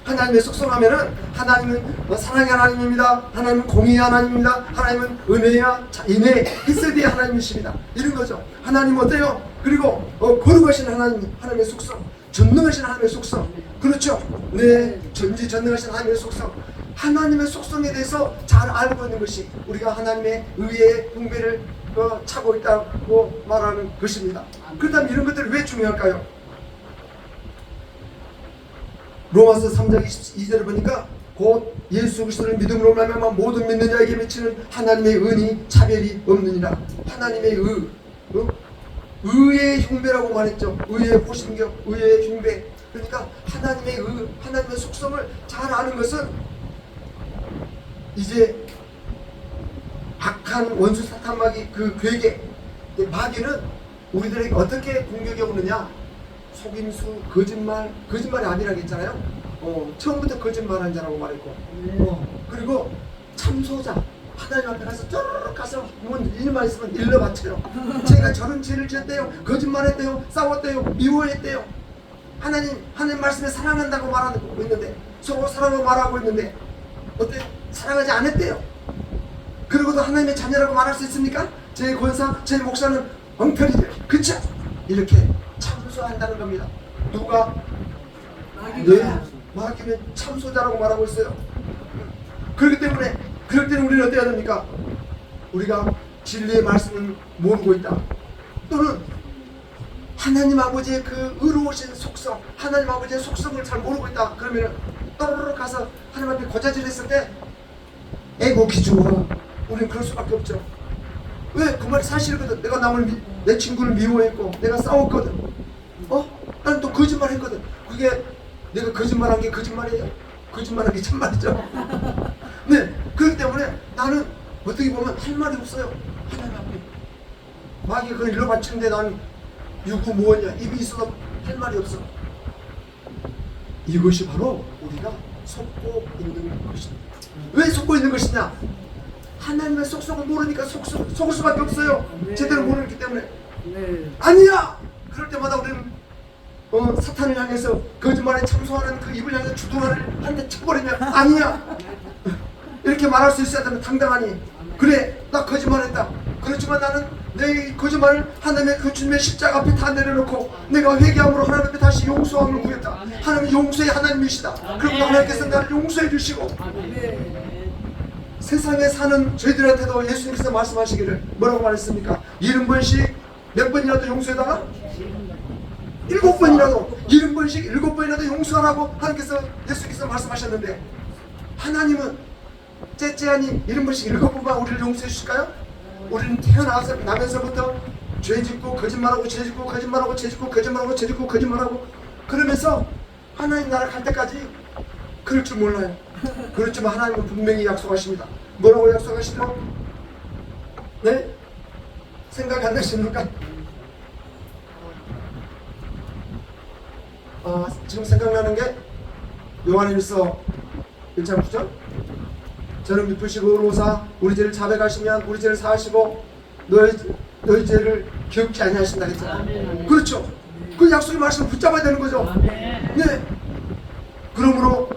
하나님의 속성하면은 하나님은 사랑의 하나님입니다. 하나님은 공의의 하나님입니다. 하나님은 은혜야, 인애, 히세디의 하나님이십니다. 이런 거죠. 하나님 어때요? 그리고 거룩하신 하나님의 속성, 전능하신 하나님의 속성, 그렇죠? 네, 전지전능하신 하나님의 속성, 하나님의 속성에 대해서 잘 알고 있는 것이 우리가 하나님의 의의 흉배를 차고 있다고 말하는 것입니다. 그렇다면 이런 것들이 왜 중요할까요? 로마서 3장 22절을 보니까 곧 예수 그리스도를 믿음으로 말미암아 모든 믿는 자에게 미치는 하나님의 은이 차별이 없느니라. 하나님의 의의 흉배라고 말했죠. 의의 호심경, 의의 흉배. 그러니까 하나님의 속성을 잘 아는 것은 이제 악한 원수 사탄 마귀 그 괴계 마귀는 우리들에게 어떻게 공격이 오느냐? 속임수, 거짓말이 아니라고 했잖아요. 처음부터 거짓말한 자라고 말했고, 그리고 참소자, 하나님 앞에 가서 쪼르륵 가서 일만 있으면 일러 바쳐요. 제가 저런 죄를 지었대요, 거짓말했대요, 싸웠대요, 미워했대요. 하나님 말씀에 사랑한다고 말하고 있는데, 서로 사랑을 말하고 있는데 어때? 사랑하지 않았대요. 그러고도 하나님의 자녀라고 말할 수 있습니까? 제 권사, 제 목사는 엉터리들, 그쵸? 이렇게 참소한다는 겁니다. 누가? 네, 마귀는 참소자라고 말하고 있어요. 그렇기 때문에 그럴 때는 우리는 어때야 됩니까? 우리가 진리의 말씀을 모르고 있다, 또는 하나님 아버지의 그 의로우신 속성, 하나님 아버지의 속성을 잘 모르고 있다, 그러면 떠르르 가서 하나님 앞에 고자질했을 때 에고 기준으로 우리는 그럴 수밖에 없죠. 왜? 그 말이 사실이거든. 내가 내 친구를 미워했고 내가 싸웠거든. 나는 또 거짓말 했거든. 그게 내가 거짓말한 게 거짓말이에요? 거짓말한 게 참말이죠. 네, 그렇기 때문에 나는 어떻게 보면 할 말이 없어요. 하나님 앞에 마귀가 그걸 일러 바치는데 나는 유구무원이야. 입이 있어도 할 말이 없어. 이것이 바로 우리가 속고 있는 것입니다. 왜 속고 있는 것이냐? 하나님의 속성을 모르니까 속을 수밖에 없어요. 제대로 모르기 때문에. 아니야! 그럴 때마다 우리는 사탄을 향해서 거짓말에 참소하는 그 입을 향해서 주둥아리를 한 대 쳐버리면 아니야! 이렇게 말할 수 있어야 되면 당당하니, 그래 나 거짓말했다. 그렇지만 나는 내 거짓말을 하나님의 그 주님의 십자가 앞에 다 내려놓고 내가 회개함으로 하나님 앞에 다시 용서함을 구했다. 하나님 용서의 하나님이시다. 그럼 하나님께서 나를 용서해 주시고, 세상에 사는 저희들한테도 예수님께서 말씀하시기를 뭐라고 말했습니까? 70번씩 몇 번이라도 용서해달라? 7번이라도 70번씩 7번이라도 용서하라고 하나님께서, 예수님께서 말씀하셨는데, 하나님은 째째하니 70번씩 7번만 우리를 용서해 주실까요? 우리는 태어나서 나면서부터 죄짓고 거짓말하고 죄짓고 거짓말하고 죄짓고 거짓말하고 죄짓고 거짓말하고 그러면서 하나님 나라 갈 때까지 그럴 줄 몰라요. 그렇지만 하나님은 분명히 약속하십니다. 뭐라고 약속하시죠? 네? 생각 안 나십니까? 지금 생각나는 게 요한일서 1장 9절, 저는 미쁘시고 의로우사 우리 죄를 자백하시면 우리 죄를 사하시고 너희 죄를 기억지 아니하신다 했잖아요. 그렇죠. 그 약속의 말씀을 붙잡아야 되는 거죠. 네. 그러므로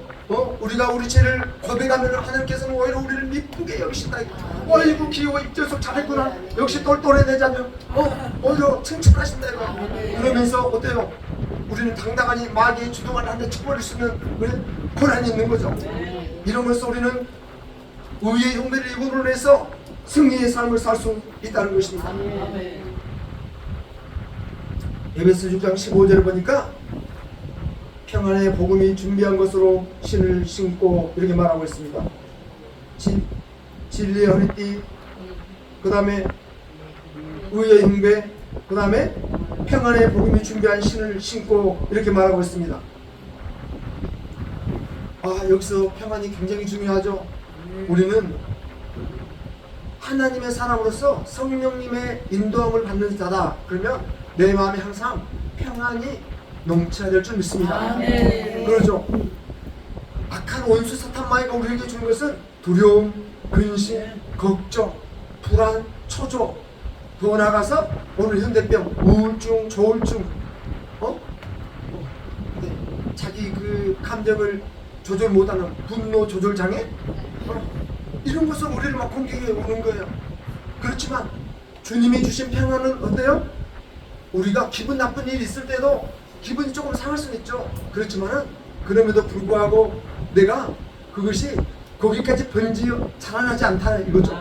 우리가 우리 죄를 고백하면 하나님께서는 오히려 우리를 미쁘게 여기신다. 어이구 귀여워, 입절석 잘했구나, 역시 똘똘해 내 자녀, 오히려 칭찬하신다 이거. 그러면서 어때요? 우리는 당당하니 마귀의 주동을 한 대 쳐버릴 수 있는 권한이 있는 거죠. 이러면서 우리는 의의 흉배를 입음으로 해서 승리의 삶을 살 수 있다는 것입니다. 에베소 6장 15절을 보니까 평안의 복음이 준비한 것으로 신을 신고 이렇게 말하고 있습니다. 진리의 허리띠, 그 다음에 의의 흉배, 그 다음에 평안의 복음이 준비한 신을 신고 이렇게 말하고 있습니다. 여기서 평안이 굉장히 중요하죠. 우리는 하나님의 사람으로서 성령님의 인도함을 받는 자다. 그러면 내 마음에 항상 평안이 넘쳐야 될 줄 믿습니다. 그렇죠. 악한 원수 사탄 마귀가 우리에게 주는 것은 두려움, 근심, 걱정, 불안, 초조, 더 나아가서 오늘 현대병, 우울증, 조울증, 자기 그 감정을 조절 못하는 분노 조절 장애, 이런 것은 우리를 막 공격해 오는 거예요. 그렇지만 주님이 주신 평안은 어때요? 우리가 기분 나쁜 일이 있을 때도 기분이 조금 상할 수는 있죠. 그렇지만은 그럼에도 불구하고 내가 그것이 거기까지 번지 자라나지 않다 이거죠.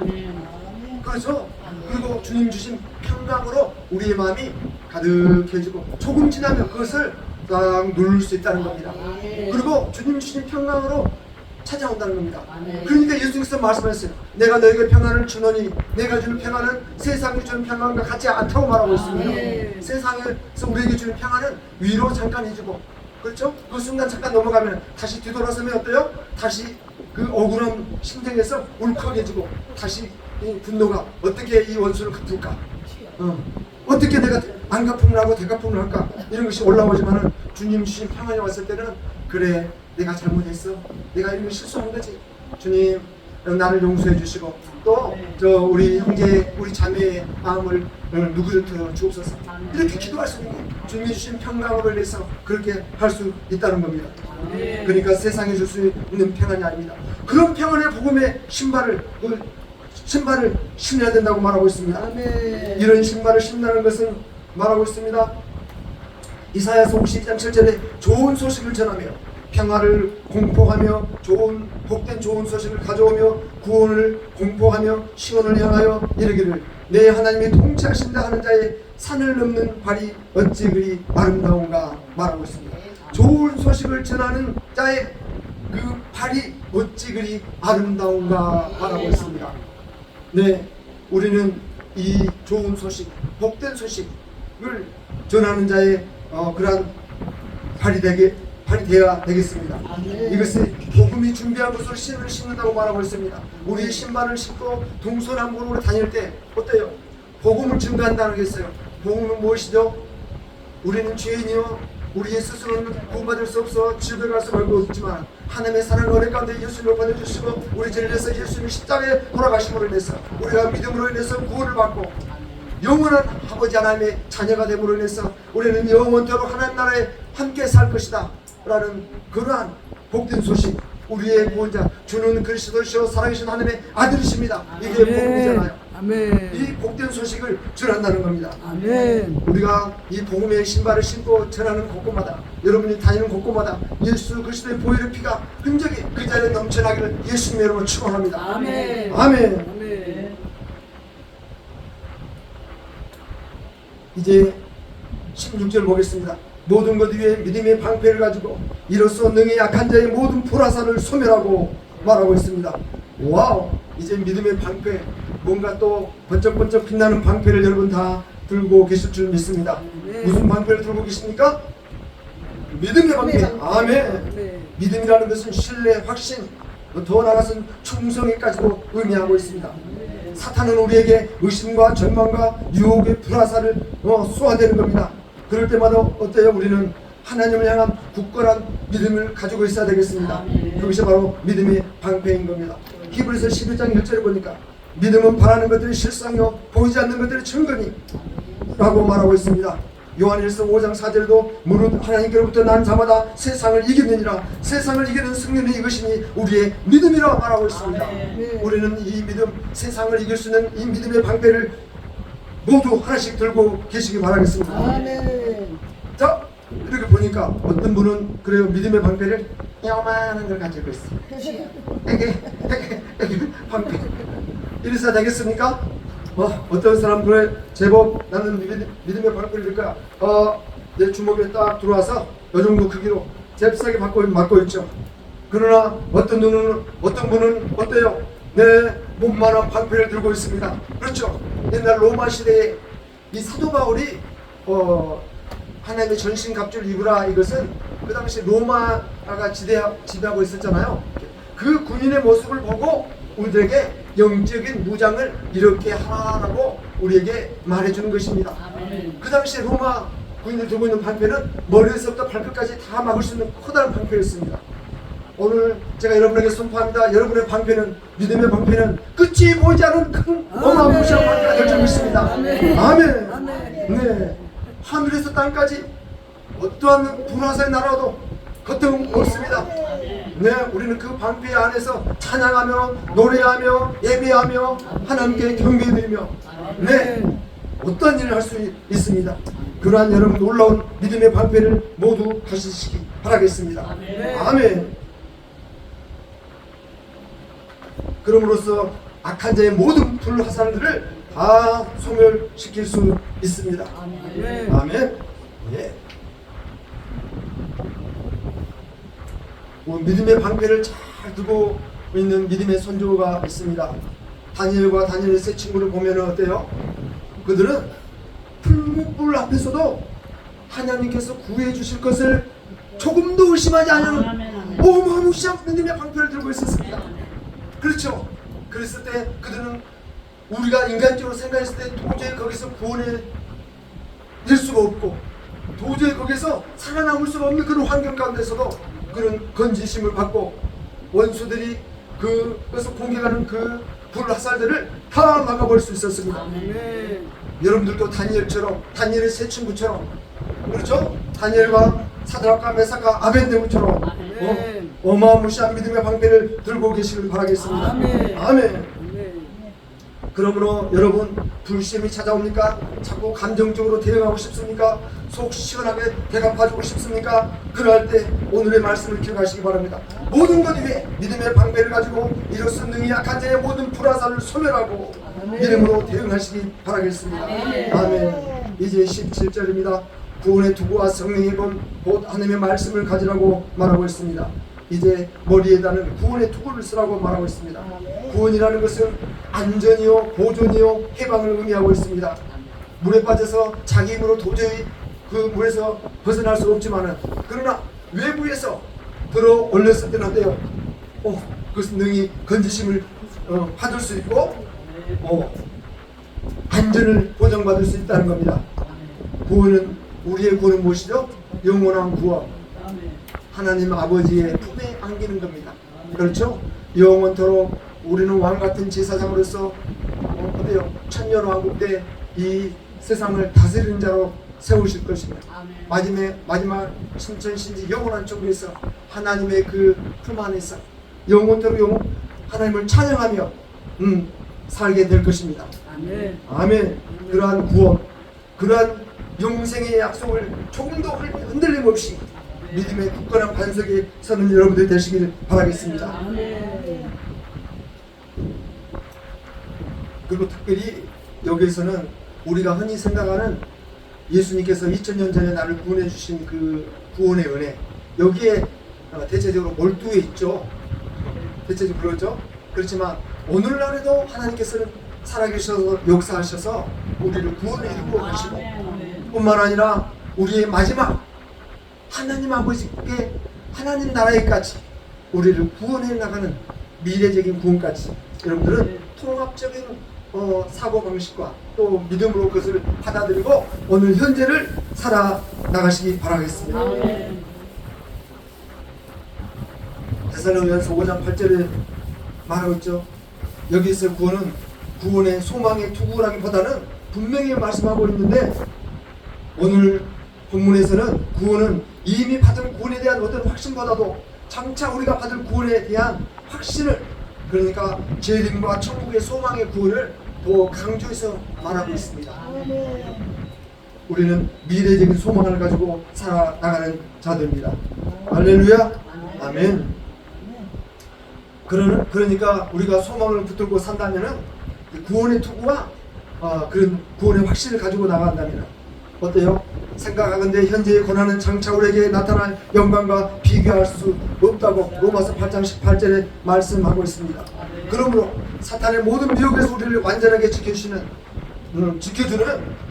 그래서 그리고 주님 주신 평강으로 우리의 마음이 가득해지고 조금 지나면 그것을 딱 누를 수 있다는 겁니다. 그리고 주님 주신 평강으로 찾아온다는 겁니다. 그러니까 예수님께서 말씀하셨어요. 내가 너에게 평안을 주노니 내가 주는 평안은 세상이 주는 평안과 같지 않다고 말하고 있습니다. 세상에서 우리에게 주는 평안은 위로 잠깐 해주고, 그렇죠? 그 순간 잠깐 넘어가면 다시 뒤돌아서면 어때요? 다시 그 억울한 심정에서 울컥해지고 다시 이 분노가 어떻게 이 원수를 갚을까? 어떻게 내가 안갚음을 하고 대갚음을 할까? 이런 것이 올라오지만은 주님 주신 평안이 왔을 때는 그래 내가 잘못했어, 내가 이런 실수한 거지, 주님 나를 용서해 주시고 또 저 우리 형제 우리 자매의 마음을 누구부터 주옵소서, 이렇게 기도할 수 있는 거 주님이 주신 평강으로 인해서 그렇게 할 수 있다는 겁니다. 그러니까 세상에 줄 수 있는 평안이 아닙니다. 그런 평안의 복음의 신발을 신어야 된다고 말하고 있습니다. 이런 신발을 신다는 것은 말하고 있습니다. 이사야서 52장 7절에 좋은 소식을 전하며 평화를 공포하며 좋은 복된 좋은 소식을 가져오며 구원을 공포하며 시온을 향하여 이르기를 내 하나님이 통치하신다 하는 자의 산을 넘는 발이 어찌 그리 아름다운가 말하고 있습니다. 좋은 소식을 전하는 자의 그 발이 어찌 그리 아름다운가 말하고 있습니다. 네, 우리는 이 좋은 소식, 복된 소식을 전하는 자의 그러한 발이 되어야 되겠습니다. 이것이 복음이 준비한 것으로 신을 신는다고 말하고 있습니다. 우리의 신발을 신고 동서남북으로 다닐 때 어때요? 복음을 증거한다는 게 있어요. 복음은 무엇이죠? 우리는 죄인이요 우리의 스스로는 구원받을 수 없어 지옥에 갈 수밖에 없지만 하나님의 사랑과 은혜 가운데 예수님을 보내주시고 우리 죄를 위해서 예수님이 십자가에 돌아가심으로 인해서 우리가 믿음으로 인해서 구원을 받고 영원한 아버지 하나님의 자녀가 됨으로 인해서 우리는 영원토록 하나님 나라에 함께 살 것이다 라는 그러한 복된 소식, 우리의 구원자 주는 그리스도시요 살아계신 하나님의 아들이십니다. 이게 복음이잖아요. 아멘. 이 복된 소식을 전한다는 겁니다. 아멘. 우리가 이 복음의 신발을 신고 전하는 곳곳마다, 여러분이 다니는 곳곳마다 예수 그리스도의 보혈의 피가 흔적이 그 자리에 넘쳐나기를 예수님의 이름으로 축원합니다. 아멘. 아멘. 아멘. 이제 16절 보겠습니다. 모든 것 위에 믿음의 방패를 가지고 이로써 능히 약한 자의 모든 불화살을 소멸하고 말하고 있습니다. 와우! 이제 믿음의 방패, 뭔가 또 번쩍번쩍 빛나는 방패를 여러분 다 들고 계실 줄 믿습니다. 무슨 방패를 들고 계십니까? 믿음의 방패. 아멘. 믿음이라는 것은 신뢰, 확신, 더 나아가서는 충성에까지도 의미하고 있습니다. 사탄은 우리에게 의심과 절망과 유혹의 불화살을 쏘아대는 겁니다. 그럴 때마다 어때요? 우리는 하나님을 향한 굳건한 믿음을 가지고 있어야 되겠습니다. 그것이 바로 믿음의 방패인 겁니다. 히브리서 11장 1절에 보니까 믿음은 바라는 것들이 실상이요 보이지 않는 것들이 증거니 라고 말하고 있습니다. 요한일서 5장 4절에도 무릇 하나님께로부터 난 자마다 세상을 이기느니라 세상을 이기는 승리는 이것이니 우리의 믿음이라 말하고 있습니다. 우리는 이 믿음, 세상을 이길 수 있는 이 믿음의 방패를 모두 하나씩 들고 계시기 바라겠습니다. 아멘. 자, 이렇게 보니까 어떤 분은 그래요, 믿음의 방패를 요만한 걸 가지고 있어요. 이게 방패 이래서 되겠습니까? 어떤 사람들은 제법 나는 믿음의 방패를 들 거야. 내 주먹에 딱 들어와서 이 정도 크기로 잽싸게 맞고 있죠. 그러나 어떤 분은 어때요? 내 몸만한 방패를 들고 있습니다. 그렇죠. 옛날 로마 시대에 이 사도 바울이 하나님의 전신갑주를 입으라, 이것은 그 당시 로마가 지배하고 있었잖아요. 그 군인의 모습을 보고 우리들에게 영적인 무장을 이렇게 하라고 우리에게 말해주는 것입니다. 그 당시 로마 군인이 들고 있는 방패는 머리에서부터 발끝까지 다 막을 수 있는 커다란 방패였습니다. 오늘 제가 여러분에게 선포합니다. 여러분의 방패는, 믿음의 방패는 끝이 보이지 않은 큰 어마무시한 방패가 될 줄 믿습니다. 아멘. 네, 하늘에서 땅까지 어떠한 불화살이 날아와도 고통 없습니다. 네, 우리는 그 방패 안에서 찬양하며 노래하며 예배하며 하나님께 경배드리며 네, 어떠한 일을 할 수 있습니다. 그러한 여러분 놀라운 믿음의 방패를 모두 가지시기 바라겠습니다. 아멘. 그럼으로써 악한 자의 모든 불화살들을 다 소멸시킬 수 있습니다. 아멘. 예. 믿음의 방패를 잘 두고 있는 믿음의 선조가 있습니다. 다니엘과 다니엘의 세 친구를 보면 어때요? 그들은 풀무불 앞에서도 하나님께서 구해 주실 것을 조금도 의심하지 않는 어마무시한 믿음의 방패를 들고 있었습니다. 그렇죠. 그랬을 때 그들은 우리가 인간적으로 생각했을 때 도저히 거기서 구원을 낼 수가 없고 도저히 거기서 살아남을 수가 없는 그런 환경 가운데서도 그런 건지심을 받고 원수들이 그것을 공격하는 그 불화살들을 다 막아볼 수 있었습니다. 여러분들도 다니엘처럼, 다니엘의 세 친구처럼, 그렇죠? 다니엘과 사드락과 메삭과 아벤네고처럼 어마무시한 믿음의 방패를 들고 계시길 바라겠습니다. 아멘. 그러므로 여러분 불심이 찾아옵니까? 자꾸 감정적으로 대응하고 싶습니까? 속 시원하게 대갚아주고 싶습니까? 그럴 때 오늘의 말씀을 기억하시기 바랍니다. 모든 것 위에 믿음의 방패를 가지고 이로써 능히 약한 자의 모든 불화살을 소멸하고 믿음으로 대응하시기 바라겠습니다. 아멘. 이제 17절입니다. 구원의 투구와 성령의 검 곧 하나님의 말씀을 가지라고 말하고 있습니다. 이제 머리에다는 구원의 투구를 쓰라고 말하고 있습니다. 구원이라는 것은 안전이요 보존이요 해방을 의미하고 있습니다. 물에 빠져서 자기 힘으로 도저히 그 물에서 벗어날 수 없지만은 그러나 외부에서 들어 올렸을 때는 어때요? 그것은 능히 건지심을 받을 수 있고 안전을 보장받을 수 있다는 겁니다. 구원은 우리의 구원은 무엇이죠? 영원한 구원. 하나님 아버지의 품에 안기는 겁니다. 그렇죠? 영원토록 우리는 왕같은 제사장으로서 어때요? 천년왕국 때 이 세상을 다스리는 자로 세우실 것입니다. 마지막 신천신지 영원한 천국에서 하나님의 그 품 안에서 영원토록 하나님을 찬양하며 살게 될 것입니다. 아멘. 그러한 구원, 그러한 영생의 약속을 조금도 흔들림 없이 믿음의 굳건한 반석에 서는 여러분들 되시길 바라겠습니다. 그리고 특별히 여기에서는 우리가 흔히 생각하는 예수님께서 2000년 전에 나를 구원해 주신 그 구원의 은혜, 여기에 대체적으로 몰두해 있죠. 대체적으로 그렇죠. 그렇지만 오늘날에도 하나님께서는 살아계셔서 역사하셔서 우리를 구원해 이루고 가시고 뿐만 아니라 우리의 마지막 하나님 아버지께 하나님 나라에까지 우리를 구원해 나가는 미래적인 구원까지 여러분들은 통합적인 사고방식과 또 믿음으로 그것을 받아들이고 오늘 현재를 살아나가시기 바라겠습니다. 데살로니가서 5장 8절에 말하고 있죠. 여기서 구원은 구원의 소망의 투구라기보다는 분명히 말씀하고 있는데 오늘 본문에서는 구원은 이미 받은 구원에 대한 어떤 확신보다도 장차 우리가 받을 구원에 대한 확신을, 그러니까 재림과 천국의 소망의 구원을 더 강조해서 말하고 있습니다. 우리는 미래적인 소망을 가지고 살아나가는 자들입니다. 할렐루야. 아멘. 그러니까 우리가 소망을 붙들고 산다면은 구원의 투구와 그런 구원의 확신을 가지고 나간다면 어때요? 생각하건대 현재의 고난은 장차 우리에게 나타날 영광과 비교할 수 없다고 로마서 8장 18절에 말씀하고 있습니다. 그러므로 사탄의 모든 미혹에서 우리를 완전하게 지켜주는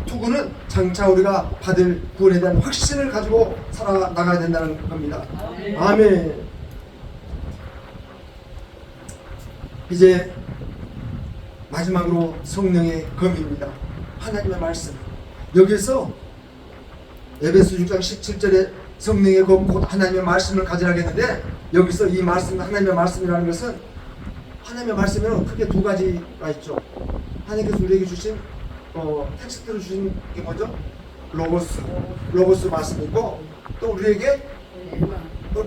투구는 장차 우리가 받을 구원에 대한 확신을 가지고 살아나가야 된다는 겁니다. 아멘. 이제 마지막으로 성령의 검입니다. 하나님의 말씀. 여기서 에베소 6장 17절에 성령의 검 곧 하나님의 말씀을 가지라고 했는데 여기서 이 말씀, 하나님의 말씀이라는 것은 하나님의 말씀에는 크게 두 가지가 있죠. 하나님께서 우리에게 주신 텍스트로 주신 게 뭐죠? 로고스 말씀이 있고 또 우리에게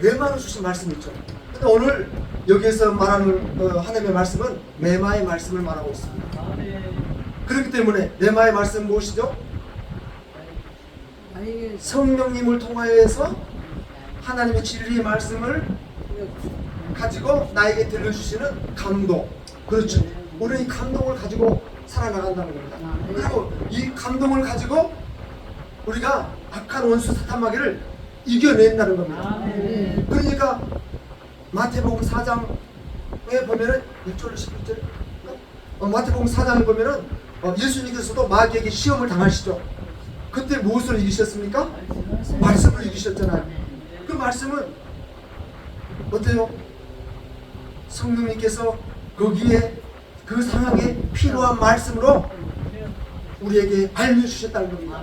레마로 주신 말씀이 있죠. 근데 오늘 여기에서 말하는 하나님의 말씀은 레마의 말씀을 말하고 있습니다. 그렇기 때문에 레마의 말씀은 무엇이죠? 성령님을 통하여서 하나님의 진리의 말씀을 가지고 나에게 들려주시는 감동. 그렇죠. 우리는 이 감동을 가지고 살아나간다는 겁니다. 그리고 이 감동을 가지고 우리가 악한 원수 사탄마귀를 이겨낸다는 겁니다. 그러니까 마태복음 4장에 보면은 1절 11절 마태복음 4장에 보면은 예수님께서도 마귀에게 시험을 당하시죠. 그때 무엇을 이기셨습니까? 말씀을 이기셨잖아요. 그 말씀은 어때요? 성령님께서 거기에 그 상황에 필요한 말씀으로 우리에게 알려주셨다는 겁니다.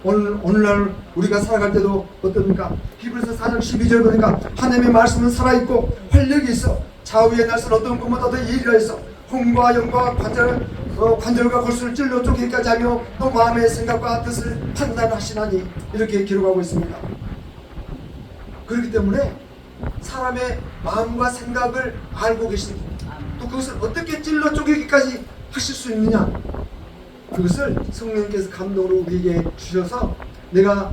오늘날 우리가 살아갈 때도 어떻습니까? 히브리서 4장 12절 보니까 하나님의 말씀은 살아있고 활력이 있어 좌우의 날선 어떤 것보다 더 예리하여서 혼과 영과 관절과 골수를 찔러 쪼개기까지 하며 또 마음의 생각과 뜻을 판단하시나니 이렇게 기록하고 있습니다. 그렇기 때문에 사람의 마음과 생각을 알고 계십니다. 또 그것을 어떻게 찔러 쪼개기까지 하실 수 있느냐? 그것을 성령께서 감동으로 우리에게 주셔서 내가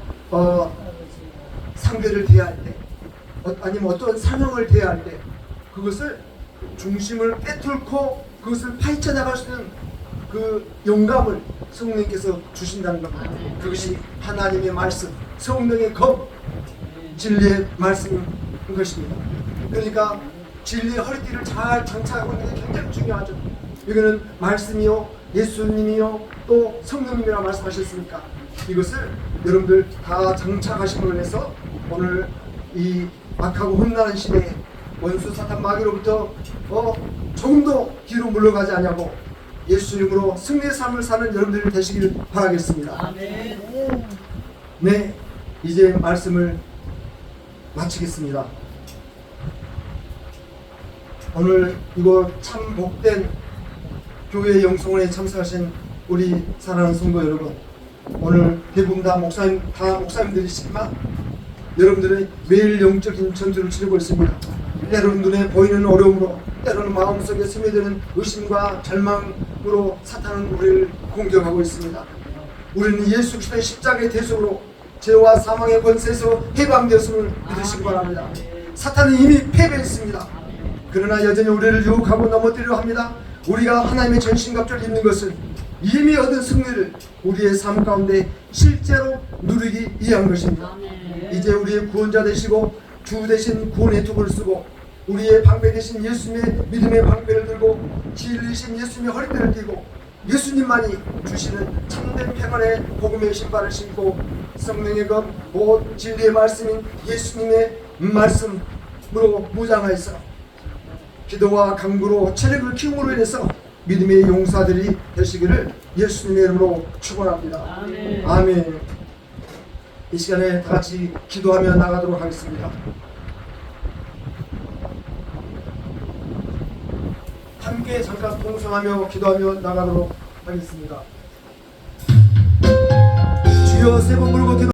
상대를 대할 때 아니면 어떤 상황을 대할 때 그것을 중심을 빼뚫고 그것을 파헤쳐 나갈 수 있는 그 영감을 성령께서 주신다는 겁니다. 그것이 하나님의 말씀, 성령의 검, 진리의 말씀인 것입니다. 그러니까 진리의 허리띠를 잘 장착하고 있는 게 굉장히 중요하죠. 이거는 말씀이요, 예수님이요, 또 성령님이라 말씀하셨으니까 이것을 여러분들 다 장착하심으로 해서 오늘 이 악하고 험난한 시대에 원수 사탄 마귀로부터 조금도 뒤로 물러가지 않냐고 예수님으로 승리의 삶을 사는 여러분들이 되시길 바라겠습니다. 아멘. 네, 이제 말씀을 마치겠습니다. 오늘 이거 참 복된 교회 영성원에 참석하신 우리 사랑하는 성도 여러분, 오늘 대부분 다 목사님들이시지만 여러분들의 매일 영적인 전투를 치르고 있습니다. 때로는 눈에 보이는 어려움으로, 때로는 마음속에 스며드는 의심과 절망으로 사탄은 우리를 공격하고 있습니다. 우리는 예수 그리스도의 십자가의 대속으로 죄와 사망의 권세에서 해방되었음을 믿으시기 바랍니다. 사탄은 이미 패배했습니다. 그러나 여전히 우리를 유혹하고 넘어뜨리려 합니다. 우리가 하나님의 전신갑주를 입는 것은 이미 얻은 승리를 우리의 삶 가운데 실제로 누리기 위한 것입니다. 이제 우리의 구원자 되시고 주 대신 구원의 투구를 쓰고 우리의 방패 되신 예수님의 믿음의 방패를 들고 진리신 예수님의 허리띠를 띠고 예수님만이 주시는 참된 평안의 복음의 신발을 신고 성령의 검, 곧 진리의 말씀인 예수님의 말씀으로 무장하여서 기도와 간구로 체력을 키움으로 인해서 믿음의 용사들이 되시기를 예수님의 이름으로 축원합니다. 아멘. 아멘. 이 시간에 다 같이 기도하며 나가도록 하겠습니다. 함께 잠깐 동성하며 기도하며 나가도록 하겠습니다. 주여 세 번 부르고 기도